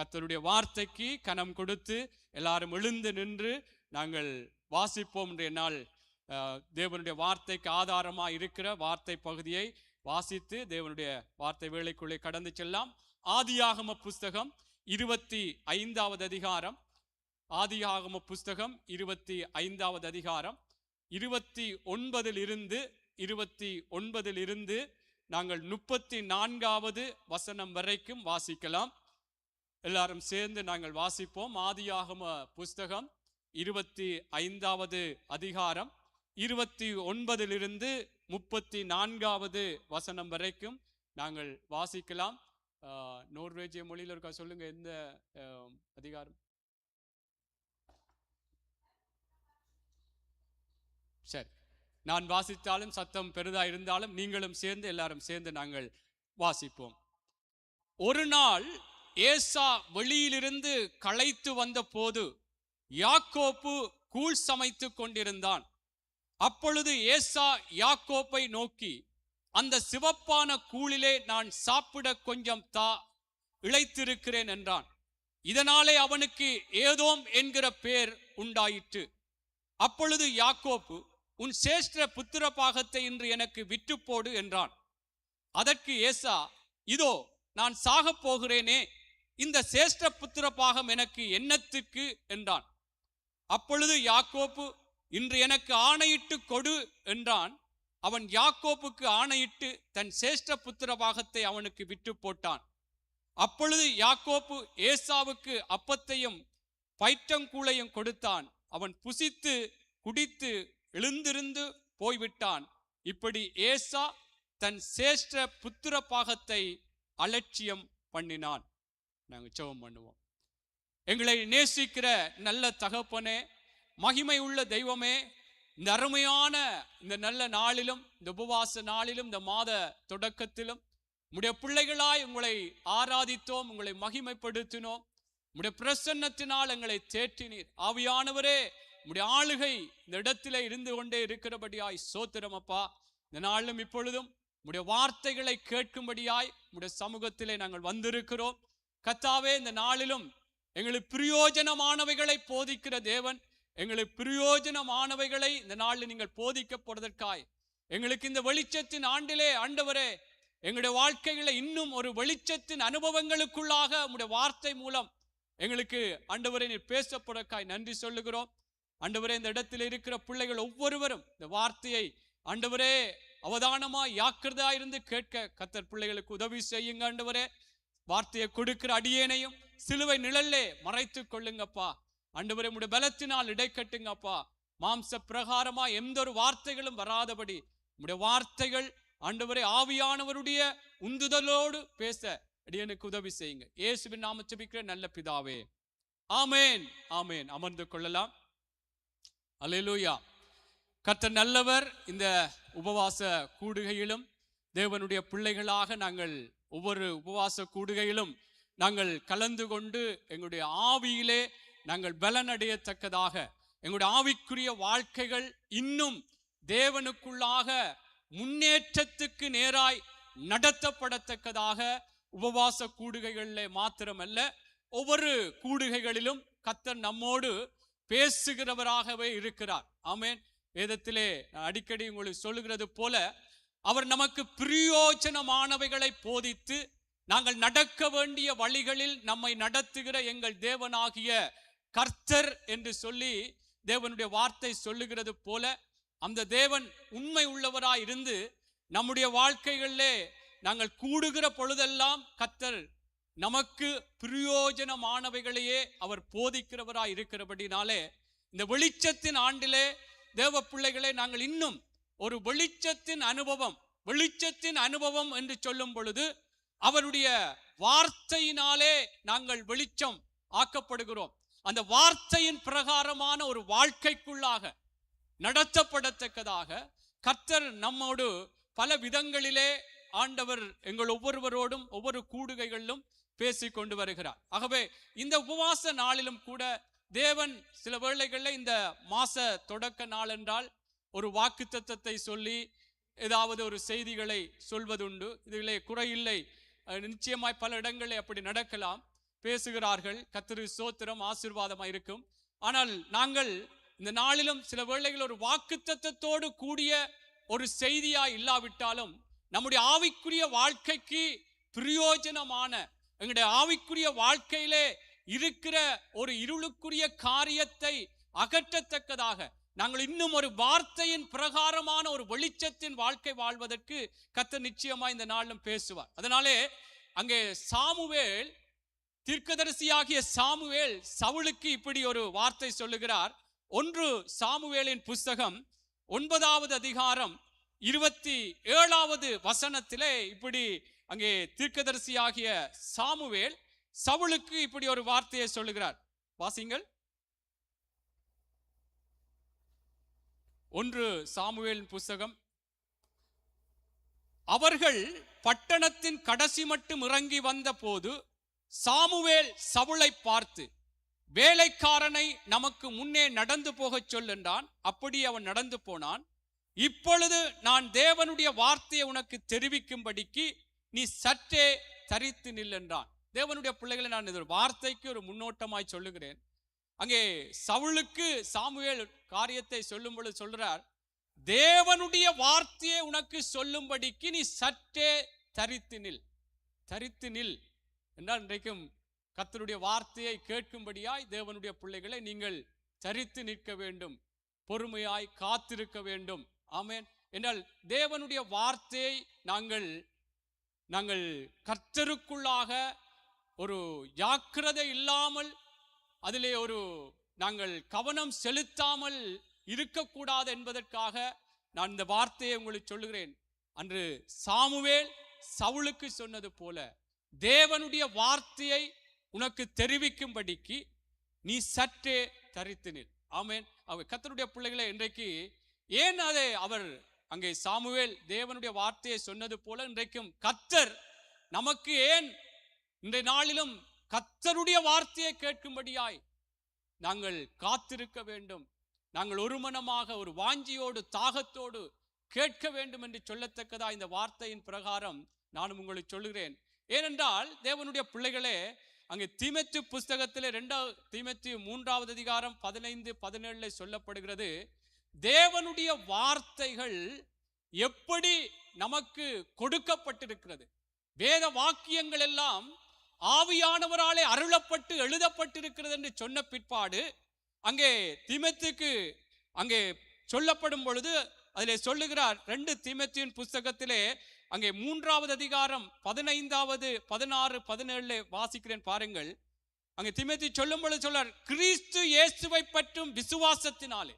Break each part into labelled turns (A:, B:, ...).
A: கர்த்தருடைய வார்த்தைக்கு கனம் கொடுத்து எல்லாரும் எழுந்து நின்று நாங்கள் வாசிப்போம். இன்றைய நாள் தேவனுடைய வார்த்தைக்கு ஆதாரமாக இருக்கிற வார்த்தை பகுதியை வாசித்து தேவனுடைய வார்த்தை வேளைக்குள்ளே கடந்து செல்லாம். ஆதியாகம புஸ்தகம் 25வது அதிகாரம். ஆதியாகம புஸ்தகம் 25வது அதிகாரம் 29லிருந்து நாங்கள் 34வது வசனம் வரைக்கும் வாசிக்கலாம். எல்லாரும் சேர்ந்து நாங்கள் வாசிப்போம். ஆதியாகம புஸ்தகம் 25வது அதிகாரம் 29லிருந்து 34வது வசனம் வரைக்கும் நாங்கள் வாசிக்கலாம். நோர்வேஜிய மொழியில் இருக்கா சொல்லுங்க, எந்த அதிகாரம்? சரி, நான் வாசித்தாலும் சத்தம் பெரிதா இருந்தாலும் நீங்களும் சேர்ந்து எல்லாரும் சேர்ந்து நாங்கள் வாசிப்போம். ஒரு நாள் ஏசா வெளியிலிருந்து களைத்து வந்த போது யாக்கோப்பு கூழ் சமைத்து கொண்டிருந்தான். அப்பொழுது ஏசா யாக்கோப்பை நோக்கி, அந்த சிவப்பான கூழிலே நான் சாப்பிட கொஞ்சம் இளைத்திருக்கிறேன் என்றான். இதனாலே அவனுக்கு ஏதோம் என்கிற பேர் உண்டாயிற்று. அப்பொழுது யாக்கோப்பு, உன் சேஷ்ட புத்திர பாகத்தை இன்று எனக்கு விற்று போடு என்றான். அதற்கு ஏசா, இதோ நான் சாகப் போகிறேனே, இந்த சேஷ்ட புத்திர பாகம் எனக்கு என்னத்துக்கு என்றான். அப்பொழுது யாக்கோப்பு, இன்று எனக்கு ஆணையிட்டு கொடு என்றான். அவன் யாக்கோப்புக்கு ஆணையிட்டு தன் சேஷ்ட புத்திர பாகத்தை அவனுக்கு விற்று போட்டான். அப்பொழுது யாக்கோப்பு ஏசாவுக்கு அப்பத்தையும் பயிற்றங்கூழையும் கொடுத்தான். அவன் புசித்து குடித்து எழுந்திருந்து போய்விட்டான். இப்படி ஏசா தன் சேஷ்ட புத்திர பாகத்தை அலட்சியம் பண்ணினான். நாங்கள் ஜெபம் பண்ணுவோம். எங்களை நேசிக்கிற நல்ல தகப்பனே, மகிமை உள்ள தெய்வமே, இந்த அருமையான இந்த நல்ல நாளிலும், இந்த உபவாச நாளிலும், இந்த மாத தொடக்கத்திலும் உம்முடைய பிள்ளைகளாய் உங்களை ஆராதித்தோம், உங்களை மகிமைப்படுத்தினோம். உம்முடைய பிரசன்னத்தினால் எங்களை தேற்றினீர். ஆவியானவரே, உம்முடைய ஆளுகை இந்த இடத்திலே இருந்து கொண்டே இருக்கிறபடியாய் சோத்திரம் அப்பா. இந்த நாளிலும் இப்பொழுதும் உம்முடைய வார்த்தைகளை கேட்கும்படியாய் உம்முடைய சமூகத்திலே நாங்கள் வந்திருக்கிறோம். கர்த்தாவே, இந்த நாளிலும் எங்களுக்கு பிரயோஜனமானவைகளை போதிக்கிற தேவன், எங்களுக்கு பிரயோஜனமானவைகளை இந்த நாளில் நீங்கள் போதிக்கப்படுவதற்காய் எங்களுக்கு இந்த வெளிச்சத்தின் ஆண்டிலே ஆண்டவரே, எங்களுடைய வாழ்க்கைகளை இன்னும் ஒரு வெளிச்சத்தின் அனுபவங்களுக்குள்ளாக உம்முடைய வார்த்தை மூலம் எங்களுக்கு ஆண்டவரே நீர் பேசப்படுவதற்காய் நன்றி சொல்லுகிறோம். ஆண்டவரே, இந்த இடத்தில் இருக்கிற பிள்ளைகள் ஒவ்வொருவரும் இந்த வார்த்தையை ஆண்டவரே அவதானமாய் ஜாக்கிரதையாய் இருந்து கேட்க கர்த்தர் பிள்ளைகளுக்கு உதவி செய்யுங்க. ஆண்டவரே, வார்த்தையை கொடுக்கிற அடியேனையும் சிலுவை நிழல்லே மறைத்து கொள்ளுங்கப்பா. ஆண்டவரே, உம்முடைய பலத்தினால் இடைக்கட்டுங்கப்பா. மாம்ச பிரகாரமா எந்த ஒரு வார்த்தைகளும் வராதபடி உம்முடைய வார்த்தைகள் ஆண்டவரே ஆவியானவருடைய உந்துதலோடு பேச அடியனுக்கு உதவி செய்யுங்க. இயேசுவின் நாமத்தில் ஜெபிக்கிற நல்ல பிதாவே, ஆமேன் ஆமேன். அமர்ந்து கொள்ளலாம். அல்லேலூயா. கர்த்தர் நல்லவர். இந்த உபவாச கூடுகையிலும் தேவனுடைய பிள்ளைகளாக நாங்கள் ஒவ்வொரு உபவாச கூடுகையிலும் நாங்கள் கலந்து கொண்டு எங்களுடைய ஆவியிலே நாங்கள் பலனடையத்தக்கதாக, எங்களுடைய ஆவிக்குரிய வாழ்க்கைகள் இன்னும் தேவனுக்குள்ளாக முன்னேற்றத்துக்கு நேராய் நடத்தப்படத்தக்கதாக உபவாச கூடுகைகளிலே மாத்திரமல்ல, ஒவ்வொரு கூடுகைகளிலும் கர்த்தர் நம்மோடு பேசுகிறவராகவே இருக்கிறார். ஆமேன். வேதத்திலே அடிக்கடி உங்களுக்கு சொல்லுகிறது போல, அவர் நமக்கு பிரயோஜனமானவைகளை போதித்து நாங்கள் நடக்க வேண்டிய வழிகளில் நம்மை நடத்துகிற எங்கள் தேவனாகிய கர்த்தர் என்று சொல்லி தேவனுடைய வார்த்தை சொல்லுகிறது போல, அந்த தேவன் உண்மை உள்ளவராய் இருந்து நம்முடைய வாழ்க்கைகளிலே நாங்கள் கூடுகிற பொழுதெல்லாம் கர்த்தர் நமக்கு பிரயோஜனமானவைகளையே அவர் போதிக்கிறவராய் இருக்கிறபடினாலே, இந்த வெளிச்சத்தின் ஆண்டிலே தேவ பிள்ளைகளே, நாங்கள் இன்னும் ஒரு வெளிச்சத்தின் அனுபவம் என்று சொல்லும் பொழுது அவருடைய வார்த்தையினாலே நாங்கள் வெளிச்சம் ஆக்கப்படுகிறோம். அந்த வார்த்தையின் பிரகாரமான ஒரு வாழ்க்கைக்குள்ளாக நடத்தப்படத்தக்கதாக கர்த்தர் நம்மோடு பல விதங்களிலே ஆண்டவர் எங்கள் ஒவ்வொருவரோடும் ஒவ்வொரு கூடுகைகளிலும் பேசிக் கொண்டு வருகிறார். ஆகவே இந்த உபவாச நாளிலும் கூட தேவன் சில வேளைகளில் இந்த மாச தொடக்க நாள் என்றால் ஒரு வாக்குத்தத்தத்தை சொல்லி ஏதாவது ஒரு செய்திகளை சொல்வதுண்டு. இதிலே குறையில்லை. நிச்சயமாய் பல இடங்களில் அப்படி நடக்கலாம். பேசுகிறார்கள். கர்த்தரு ஸ்தோத்திரம், ஆசீர்வாதமாக இருக்கும். ஆனால் நாங்கள் இந்த நாளிலும் சில வேளைகள் ஒரு வாக்குத்தத்தத்தோடு கூடிய ஒரு செய்தியா இல்லாவிட்டாலும் நம்முடைய ஆவிக்குரிய வாழ்க்கைக்கு பிரயோஜனமான, எங்களுடைய ஆவிக்குரிய வாழ்க்கையிலே இருக்கிற ஒரு இருளுக்குரிய காரியத்தை அகற்றத்தக்கதாக நாங்கள் இன்னும் ஒரு வார்த்தையின் பிரகாரமான ஒரு வெளிச்சத்தின் வாழ்க்கை வாழ்வதற்கு கர்த்தர் நிச்சயமா இந்த நாளிலும் பேசுவார். அதனாலே அங்கே சாமுவேல், தீர்க்கதரிசியாகிய சாமுவேல் சவுலுக்கு இப்படி ஒரு வார்த்தை சொல்லுகிறார். 1 சாமுவேலின் புஸ்தகம் 9வது அதிகாரம் 27வது வசனத்திலே இப்படி அங்கே தீர்க்கதரிசியாகிய சாமுவேல் சவுலுக்கு இப்படி ஒரு வார்த்தையை சொல்லுகிறார். வாசிங்கள். 1 சாமுவேலின் புஸ்தகம். அவர்கள் பட்டணத்தின் கடைசி மட்டும் இறங்கி வந்த போது சாமுவேல் சவுலை பார்த்து, வேலைக்காரனை நமக்கு முன்னே நடந்து போகச் சொல் என்றான். அப்படி அவன் நடந்து போனான். இப்பொழுது நான் தேவனுடைய வார்த்தையை உனக்கு தெரிவிக்கும்படிக்கு நீ சற்றே தரித்து நில் என்றான். தேவனுடைய பிள்ளைகளை, நான் இது வார்த்தைக்கு ஒரு முன்னோட்டமாய் சொல்லுகிறேன். அங்கே சவுலுக்கு சாமுவேல் காரியத்தை சொல்லும் பொழுது சொல்றார், தேவனுடைய வார்த்தையை உனக்கு சொல்லும்படிக்கு நீ சற்றே தரித்து நில். தரித்து நில் என்றால் இன்றைக்கும் கர்த்தருடைய வார்த்தையை கேட்கும்படியாய் தேவனுடைய பிள்ளைகளை நீங்கள் தரித்து நிற்க வேண்டும், பொறுமையாய் காத்திருக்க வேண்டும். ஆமென். என்றால் தேவனுடைய வார்த்தையை நாங்கள் கர்த்தருக்குள்ளாக ஒரு ஜாக்கிரதை இல்லாமல், அதிலே ஒரு நாங்கள் கவனம் செலுத்தாமல் இருக்கக்கூடாது என்பதற்காக நான் இந்த வார்த்தையை உங்களுக்கு சொல்லுகிறேன். அன்று சாமுவேல் சவுலுக்கு சொன்னது போல தேவனுடைய வார்த்தையை உனக்கு தெரிவிக்கும்படிக்கு நீ சற்றே தரித்து நில். ஆமென். கர்த்தருடைய பிள்ளைகளை, இன்றைக்கு ஏன் அதை அவர் அங்கே சாமுவேல் தேவனுடைய வார்த்தையை சொன்னது போல இன்றைக்கும் கர்த்தர் நமக்கு ஏன் இன்றைய நாளிலும் கர்த்தருடைய வார்த்தையை கேட்கும்படியாய் நாங்கள் காத்திருக்க வேண்டும், நாங்கள் ஒரு மனமாக ஒரு வாஞ்சியோடு தாகத்தோடு கேட்க வேண்டும் என்று சொல்லத்தக்கதா இந்த வார்த்தையின் பிரகாரம் நானும் உங்களுக்கு சொல்லுகிறேன். ஏனென்றால் தேவனுடைய பிள்ளைகளே, அங்கே தீமோத்தேயு புஸ்தகத்திலே 2 தீமோத்தேயு 3வது அதிகாரம் 15-17 சொல்லப்படுகிறது, தேவனுடைய வார்த்தைகள் எப்படி நமக்கு கொடுக்கப்பட்டிருக்கிறது. வேத வாக்கியங்கள் எல்லாம் ஆவியானவராலே அருளப்பட்டு எழுதப்பட்டிருக்கிறது என்று சொன்ன பிற்பாடு அங்கே தீமோத்தேயுக்கு அங்கே சொல்லப்படும் பொழுது அதிலே சொல்லுகிறார். 2 தீமோத்தேயுவின் புஸ்தகத்திலே அங்கே 3வது அதிகாரம் 15, 16, 17 வாசிக்கிறேன் பாருங்கள். அங்கே தீமோத்தேயு சொல்லும் பொழுது சொல்றார், கிறிஸ்து இயேசுவை பற்றும் விசுவாசத்தினாலே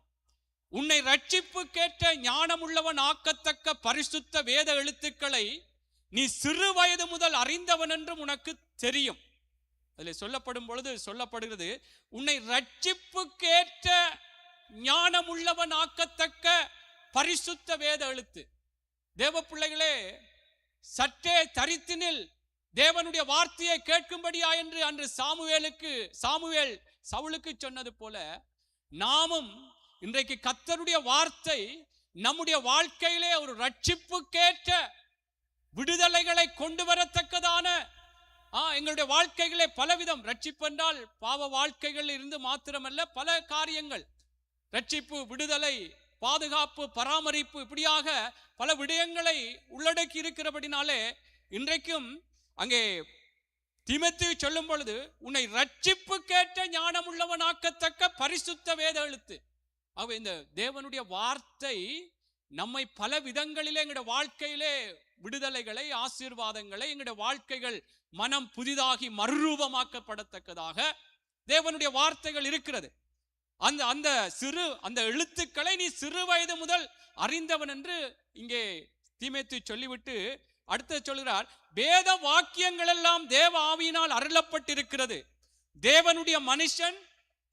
A: உன்னை ரட்சிப்புக்கேற்ற ஞானமுள்ளவன் ஆக்கத்தக்க பரிசுத்த வேத எழுத்துக்களை நீ சிறு வயது முதல் அறிந்தவன் என்றும் உனக்கு தெரியும். அதில் சொல்லப்படும் பொழுது சொல்லப்படுகிறது, உன்னை ரட்சிப்புக்கேற்ற ஞானமுள்ளவன் ஆக்கத்தக்க பரிசுத்த வேத எழுத்து. தேவ பிள்ளைகளே, சற்றே தரித்தினில் தேவனுடைய வார்த்தையை கேட்கும்படியா என்று அன்று சாமுவேல் சவுலுக்கு சொன்னது போல நாமும் இன்றைக்கு கர்த்தருடைய வார்த்தை நம்முடைய வாழ்க்கையிலே ஒரு ரட்சிப்புக்கேற்ற விடுதலைகளை கொண்டு வரத்தக்கதான எங்களுடைய வாழ்க்கைகளே பலவிதம். ரட்சிப்பு என்றால் பாவ வாழ்க்கைகள் இருந்து மாத்திரமல்ல, பல காரியங்கள், ரட்சிப்பு, விடுதலை, பாதுகாப்பு, பராமரிப்பு, இப்படியாக பல விடயங்களை உள்ளடக்கி இருக்கிறபடினாலே இன்றைக்கும் அங்கே தீமோத்தேயு சொல்லும் பொழுது உன்னை ரட்சிப்பு கேட்ட ஞானமுள்ளவனாக்கத்தக்க பரிசுத்த வேத எழுத்து. ஆகவே இந்த தேவனுடைய வார்த்தை நம்மை பல விதங்களிலே எங்களுடைய வாழ்க்கையிலே விடுதலைகளை, ஆசீர்வாதங்களை, எங்களுடைய வாழ்க்கைகள் மனம் புதிதாகி மறுரூபமாக்கப்படத்தக்கதாக தேவனுடைய வார்த்தைகள் இருக்கிறது. அந்த எழுத்துக்களை நீ சிறு வயது முதல் அறிந்தவன் என்று இங்கே தீமோத்தேயு சொல்லிவிட்டு அடுத்து சொல்கிறார், வேத வாக்கியங்கள் எல்லாம் தேவ ஆவியினால் அருளப்பட்டிருக்கிறது. தேவனுடைய மனுஷன்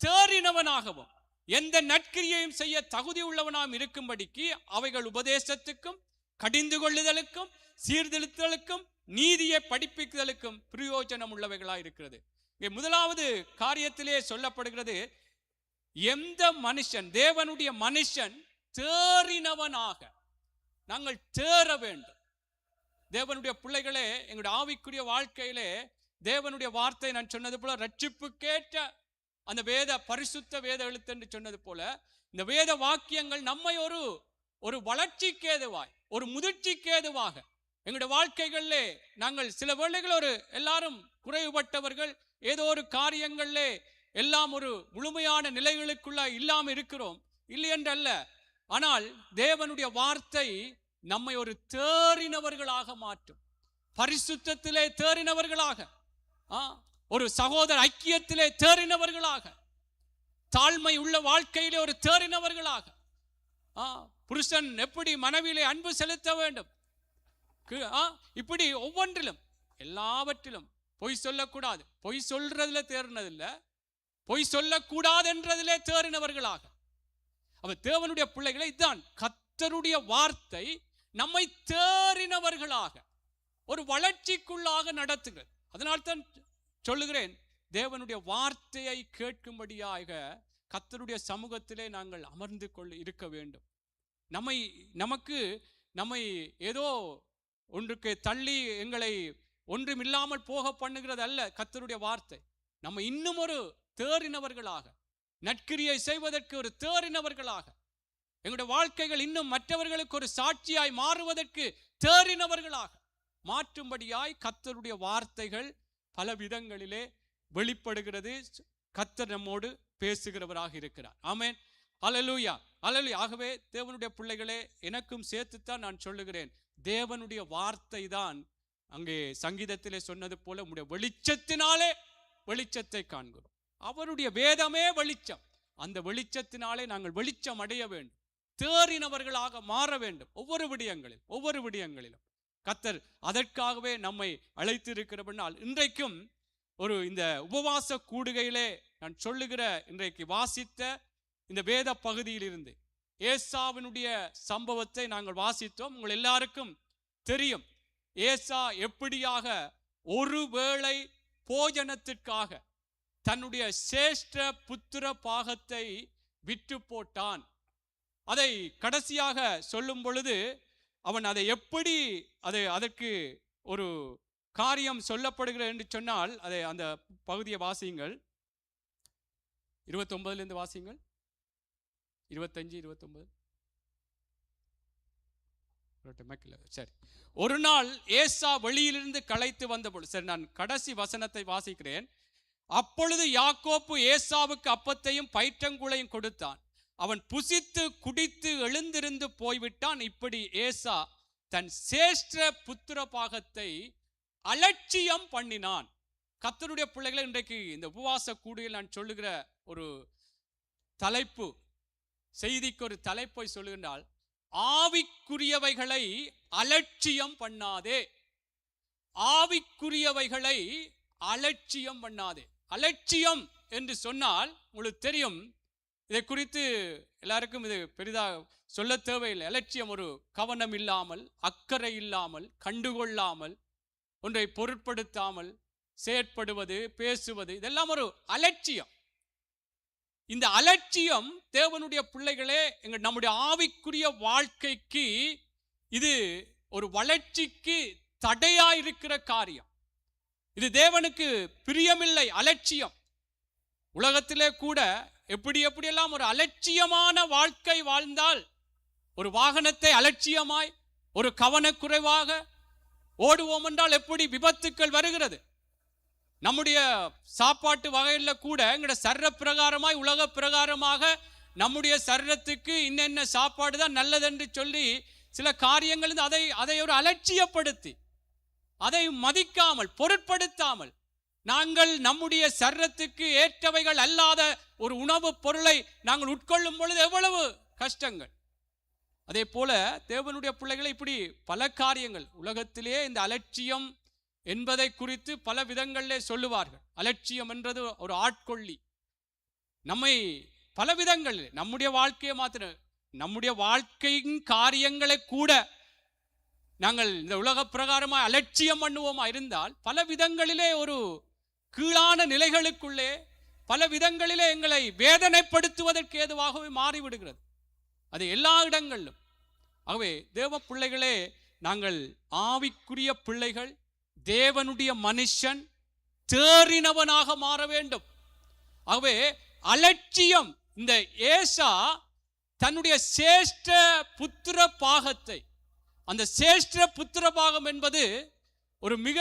A: தேறினவனாகவும் எந்த நற்கிரியையும் செய்ய தகுதி உள்ளவனாம் இருக்கும்படிக்கு அவைகள் உபதேசத்துக்கும் கடிந்து கொள்ளுதலுக்கும் சீர்திருத்தலுக்கும் நீதியை படிப்பிக்குதலுக்கும் பிரயோஜனம் உள்ளவைகளாக இருக்கிறது. இங்கே முதலாவது காரியத்திலே சொல்லப்படுகிறது, எந்த மனுஷன், தேவனுடைய மனுஷன் தேறினவனாக நாங்கள் தேற வேண்டும். தேவனுடைய பிள்ளைகளே, எங்களுடைய ஆவிக்குரிய வாழ்க்கையிலே தேவனுடைய வார்த்தை நான் சொன்னது போல ரட்சிப்புக்கேற்ற அந்த வேத பரிசுத்த வேத எழுத்து என்று சொன்னது போல இந்த வேத வாக்கியங்கள் நம்மை ஒரு வளர்ச்சிக்கு ஏதுவாய், ஒரு முதிர்ச்சிக்கு ஏதுவாக எங்களுடைய வாழ்க்கைகளிலே நாங்கள் சில வேளைகள் எல்லாரும் குறைவுபட்டவர்கள், ஏதோ ஒரு காரியங்களிலே எல்லாம் ஒரு முழுமையான நிலைகளுக்குள்ள இல்லாமல் இருக்கிறோம், இல்லை என்றல்ல. ஆனால் தேவனுடைய வார்த்தை நம்மை ஒரு தேறினவர்களாக மாற்றும். பரிசுத்தத்திலே தேறினவர்களாக, ஒரு சகோதர ஐக்கியத்திலே தேறினவர்களாக, தாழ்மை உள்ள வாழ்க்கையிலே ஒரு தேறினவர்களாக, புருஷன் எப்படி மனைவியிலே அன்பு செலுத்த வேண்டும், இப்படி ஒவ்வொன்றிலும் எல்லாவற்றிலும் பொய் சொல்லக்கூடாது, பொய் சொல்றதுல தேறினதில்லை, பொய் சொல்லக்கூடாது என்றதிலே தேறினவர்களாக. அவ தேவனுடைய பிள்ளைகளை இதுதான் கர்த்தருடைய வார்த்தை நம்மை தேறினவர்களாக ஒரு வளர்ச்சிக்குள்ளாக நடத்துகிறது. அதனால்தான் சொல்லுகிறேன், தேவனுடைய வார்த்தையை கேட்கும்படியாக கர்த்தருடைய சமூகத்திலே நாங்கள் அமர்ந்து இருக்க வேண்டும். நம்மை ஏதோ ஒன்றுக்கு தள்ளி எங்களை ஒன்றுமில்லாமல் போக பண்ணுகிறது அல்ல கர்த்தருடைய வார்த்தை. நம்ம இன்னும் ஒரு தேறினவர்களாக, நற்கிரியை செய்வதற்கு ஒரு தேறினவர்களாக, எங்களுடைய வாழ்க்கைகள் இன்னும் மற்றவர்களுக்கு ஒரு சாட்சியாய் மாறுவதற்கு தேறினவர்களாக மாற்றும்படியாய் கர்த்தருடைய வார்த்தைகள் பல விதங்களிலே வெளிப்படுகிறது. கர்த்தர் நம்மோடு பேசுகிறவராக இருக்கிறார். ஆமென், அல்லேலூயா, அல்லேலூயா. ஆகவே தேவனுடைய பிள்ளைகளே, எனக்கும் சேர்த்துத்தான் நான் சொல்லுகிறேன், தேவனுடைய வார்த்தை தான் அங்கே சங்கீதத்திலே சொன்னது போல உம்முடைய வெளிச்சத்தினாலே வெளிச்சத்தை காண்கிறோம். அவருடைய வேதமே வெளிச்சம். அந்த வெளிச்சத்தினாலே நாங்கள் வெளிச்சம் அடைய வேண்டும், தேறினவர்களாக மாற வேண்டும். ஒவ்வொரு விடயங்களிலும் கர்த்தர் அதற்காகவே நம்மை அழைத்திருக்கிறபடினால் இன்றைக்கும் இந்த உபவாச கூடுகையிலே நான் சொல்லுகிற இன்றைக்கு வாசித்த இந்த வேத பகுதியிலிருந்து ஏசாவினுடைய சம்பவத்தை நாங்கள் வாசித்தோம். உங்கள் எல்லாருக்கும் தெரியும், ஏசா எப்படியாக ஒருவேளை போஜனத்திற்காக தன்னுடைய சேஷ்ட புத்திர பாகத்தை விற்று போட்டான். அதை கடைசியாக சொல்லும் பொழுது அவன் அதை எப்படி அதற்கு ஒரு காரியம் சொல்லப்படுகிறது என்று சொன்னால், அந்த பகுதியை வாசியுங்கள். 29 வாசியுங்கள். 25, 29. சரி. ஒரு நாள் ஏசா வெளியிலிருந்து களைத்து வந்தபொழுது, சரி நான் கடைசி வசனத்தை வாசிக்கிறேன். அப்பொழுது யாக்கோப்பு ஏசாவுக்கு அப்பத்தையும் பயிற்றங்குளையும் கொடுத்தான். அவன் புசித்து குடித்து எழுந்திருந்து போய்விட்டான். இப்படி ஏசா தன் சேஷ்ட புத்திர பாகத்தை அலட்சியம் பண்ணினான். கர்த்தருடைய பிள்ளைகளை, இன்றைக்கு இந்த உபவாச கூடுகையில் நான் சொல்லுகிற ஒரு தலைப்பு, செய்திக்கு ஒரு தலைப்பை சொல்லுகின்றால், ஆவிக்குரியவைகளை அலட்சியம் பண்ணாதே. ஆவிக்குரியவைகளை அலட்சியம் பண்ணாதே. அலட்சியம் என்று சொன்னால் உங்களுக்கு தெரியும், இதை குறித்து எல்லாருக்கும் இது பெரிதாக சொல்ல தேவையில்லை. அலட்சியம் ஒரு கவனம் இல்லாமல், அக்கறை இல்லாமல், கண்டுகொள்ளாமல், ஒன்றை பொருட்படுத்தாமல் செயற்படுவது, பேசுவது, இதெல்லாம் ஒரு அலட்சியம். இந்த அலட்சியம் தேவனுடைய பிள்ளைகளே, நம்முடைய ஆவிக்குரிய வாழ்க்கைக்கு இது ஒரு வளர்ச்சிக்கு தடையாயிருக்கிற காரியம். இது தேவனுக்கு பிரியமில்லை. அலட்சியம் உலகத்திலே கூட எப்படியெல்லாம் ஒரு அலட்சியமான வாழ்க்கை வாழ்ந்தால், ஒரு வாகனத்தை அலட்சியமாய் ஒரு கவனக்குறைவாக ஓடுவோம் என்றால் எப்படி விபத்துக்கள் வருகிறது. நம்முடைய சாப்பாட்டு வகையில் கூட எங்களோட சர்ற பிரகாரமாய், உலக பிரகாரமாக நம்முடைய சர்றத்துக்கு இன்னென்ன சாப்பாடு தான் நல்லதென்று சொல்லி சில காரியங்கள் அதை ஒரு அலட்சியப்படுத்தி, அதை மதிக்காமல், பொருட்படுத்தாமல், நாங்கள் நம்முடைய சர்றத்துக்கு ஏற்றவைகள் அல்லாத ஒரு உணவுப் பொருளை நாங்கள் உட்கொள்ளும் பொழுது எவ்வளவு கஷ்டங்கள். அதே போல தேவனுடைய பிள்ளைகளை இப்படி பல காரியங்கள் உலகத்திலே இந்த அலட்சியம் என்பதை குறித்து பல விதங்களிலே சொல்லுவார்கள். அலட்சியம் என்றது ஒரு ஆட்கொள்ளி நம்மை பல விதங்களில், நம்முடைய வாழ்க்கையை மாத்திர, நம்முடைய வாழ்க்கையின் காரியங்களை கூட நாங்கள் இந்த உலக பிரகாரமாக அலட்சியம் பண்ணுவோமா இருந்தால், பல விதங்களிலே ஒரு கீழான நிலைகளுக்குள்ளே, பல விதங்களிலே எங்களை வேதனைப்படுத்துவதற்கு ஏதுவாகவே மாறிவிடுகிறது. அது எல்லா இடங்களிலும். ஆகவே தேவ பிள்ளைகளே, நாங்கள் ஆவிக்குரிய பிள்ளைகள், தேவனுடைய மனுஷன், தேறினவனாக மாற வேண்டும். ஆகவே அலட்சியம், இந்த ஏசா தன்னுடைய சேஷ்ட புத்திர பாகத்தை, அந்த சேஷ்ட புத்திர பாகம் என்பது ஒரு மிக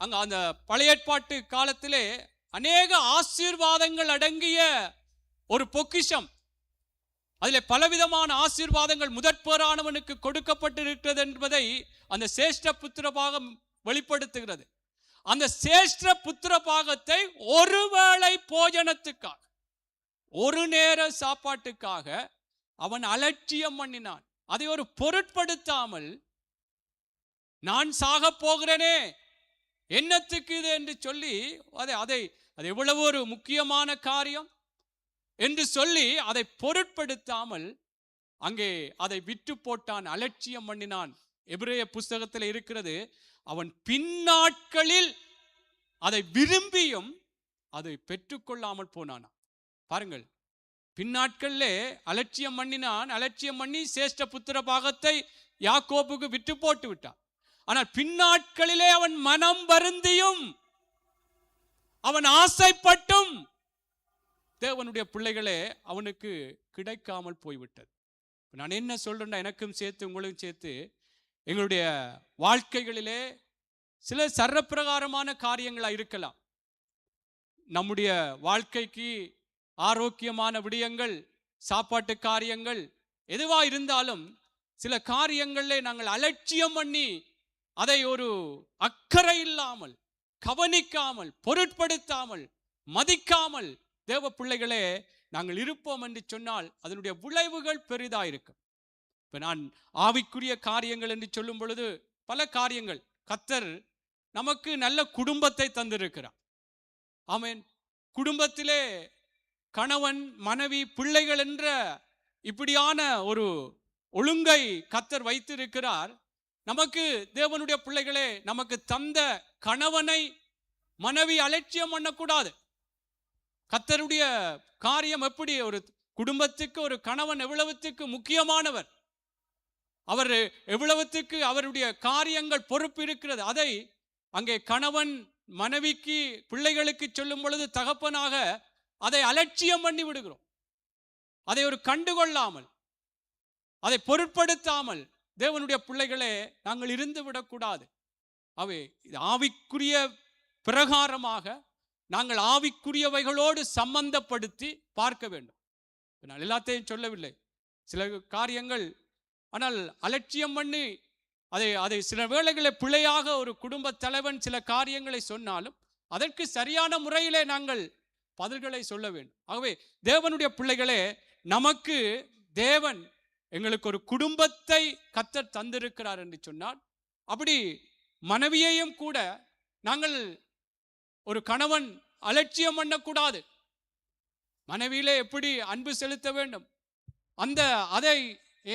A: அந்த பழைய ஏற்பாட்டு காலத்திலே அநேக ஆசீர்வாதங்கள் அடங்கிய ஒரு பொக்கிஷம். அதில் பலவிதமான ஆசீர்வாதங்கள் முதற்பேறானவனுக்கு கொடுக்கப்பட்டிருக்கிறது என்பதை அந்த சேஷ்ட புத்திர பாகம் வெளிப்படுத்துகிறது. அந்த சேஷ்ட புத்திர பாகத்தை ஒருவேளை போஜனத்துக்காக, ஒரு நேர சாப்பாட்டுக்காக அவன் அலட்சியம் பண்ணினான். அதை ஒரு பொருட்படுத்தாமல், நான் சாக போகிறேனே என்னத்துக்கு இது என்று சொல்லி அதை அது எவ்வளவு ஒரு முக்கியமான காரியம் என்று சொல்லி அதை பொருட்படுத்தாமல் அங்கே அதை விட்டு போட்டான், அலட்சியம் பண்ணினான். எபிரேய புஸ்தகத்தில் இருக்கிறது, அவன் பின்னாட்களில் அதை விரும்பியும் அதை பெற்றுக்கொள்ளாமல் போனான். பாருங்கள், பின்னாட்களிலே அலட்சியம் பண்ணினான். அலட்சியம் பண்ணி சேஷ்ட புத்திர பாகத்தை யாக்கோபுக்கு விட்டு போட்டு விட்டான். ஆனால் பின்னாட்களிலே அவன் மனம் வருந்தியும் அவன் ஆசைப்பட்டும் தேவனுடைய பிள்ளைகளே அவனுக்கு கிடைக்காமல் போய்விட்டது. நான் என்ன சொல்றேன்னா, எனக்கும் சேர்த்து உங்களுக்கும் சேர்த்து எங்களுடைய வாழ்க்கைகளிலே சில சர்வப்பிரகாரமான காரியங்களா இருக்கலாம். நம்முடைய வாழ்க்கைக்கு ஆரோக்கியமான விடயங்கள், சாப்பாட்டு காரியங்கள் எதுவா இருந்தாலும் சில காரியங்களிலே நாங்கள் அலட்சியம் பண்ணி அதை ஒரு அக்கறை இல்லாமல், கவனிக்காமல், பொருட்படுத்தாமல், மதிக்காமல் தேவ பிள்ளைகளே நாங்கள் இருப்போம் என்று சொன்னால் அதனுடைய விளைவுகள் பெரிதாயிருக்கும். இப்போ நான் ஆவிக்குரிய காரியங்கள் என்று சொல்லும் பொழுது பல காரியங்கள், கர்த்தர் நமக்கு நல்ல குடும்பத்தை தந்திருக்கிறார். ஆமென். குடும்பத்திலே கணவன், மனைவி, பிள்ளைகள் என்ற இப்படியான ஒரு ஒழுங்கை கர்த்தர் வைத்திருக்கிறார். நமக்கு தேவனுடைய பிள்ளைகளே, நமக்கு தந்த கணவனை மனைவி அலட்சியம் பண்ணக்கூடாது. கர்த்தருடைய காரியம் எப்படி, ஒரு குடும்பத்துக்கு ஒரு கணவன் எவ்வளவுத்துக்கு முக்கியமானவர், அவர் எவ்வளவுத்துக்கு அவருடைய காரியங்கள் பொறுப்பு இருக்கிறது, அதை அங்கே கணவன் மனைவிக்கு, பிள்ளைகளுக்கு சொல்லும் பொழுது தகப்பனாக அதை அலட்சியம் பண்ணி விடுகிறோம். அதை ஒரு கண்டுகொள்ளாமல், அதை பொருட்படுத்தாமல் தேவனுடைய பிள்ளைகளே நாங்கள் இருந்து விடக்கூடாது. அவை ஆவிக்குரிய பிரகாரமாக நாங்கள் ஆவிக்குரியவைகளோடு சம்பந்தப்படுத்தி பார்க்க வேண்டும். நான் எல்லாத்தையும் சொல்லவில்லை, சில காரியங்கள் ஆனால் அலட்சியம் பண்ணி அதை சில வேளைகளில் பிழையாக ஒரு குடும்ப தலைவன் சில காரியங்களை சொன்னாலும் அதற்கு சரியான முறையிலே நாங்கள் பதில்களை சொல்ல வேண்டும். ஆகவே தேவனுடைய பிள்ளைகளே, நமக்கு தேவன் எங்களுக்கு ஒரு குடும்பத்தை கர்த்தர் தந்திருக்கிறார் என்று சொன்னால், அப்படி மனைவியையும் கூட நாங்கள் ஒரு கணவன் அலட்சியம் பண்ணக்கூடாது. மனைவியிலே எப்படி அன்பு செலுத்த வேண்டும், அதை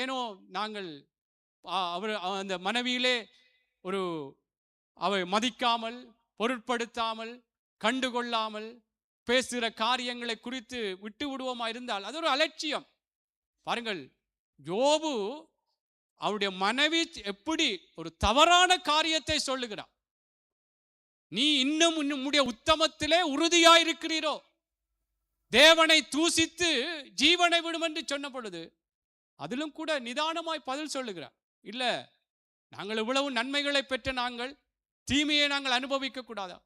A: ஏனோ நாங்கள் அந்த மனைவியிலே அவை மதிக்காமல், பொருட்படுத்தாமல், கண்டுகொள்ளாமல் பேசுகிற காரியங்களை குறித்து விட்டு விடுவோமா இருந்தால் அது ஒரு அலட்சியம். பாருங்கள், யோபு அவருடைய மனைவி எப்படி ஒரு தவறான காரியத்தை சொல்லுகிறார். நீ இன்னும் உன்னுடைய உத்தமத்திலே உறுதியாயிருக்கிறீரோ, தேவனை தூசித்து ஜீவனை விடும் என்று சொன்ன பொழுது அதிலும் கூட நிதானமாய் பதில் சொல்லுகிறார். இல்ல, நாங்கள் இவ்வளவு நன்மைகளை பெற்ற நாங்கள் தீமையை நாங்கள் அனுபவிக்க கூடாதா?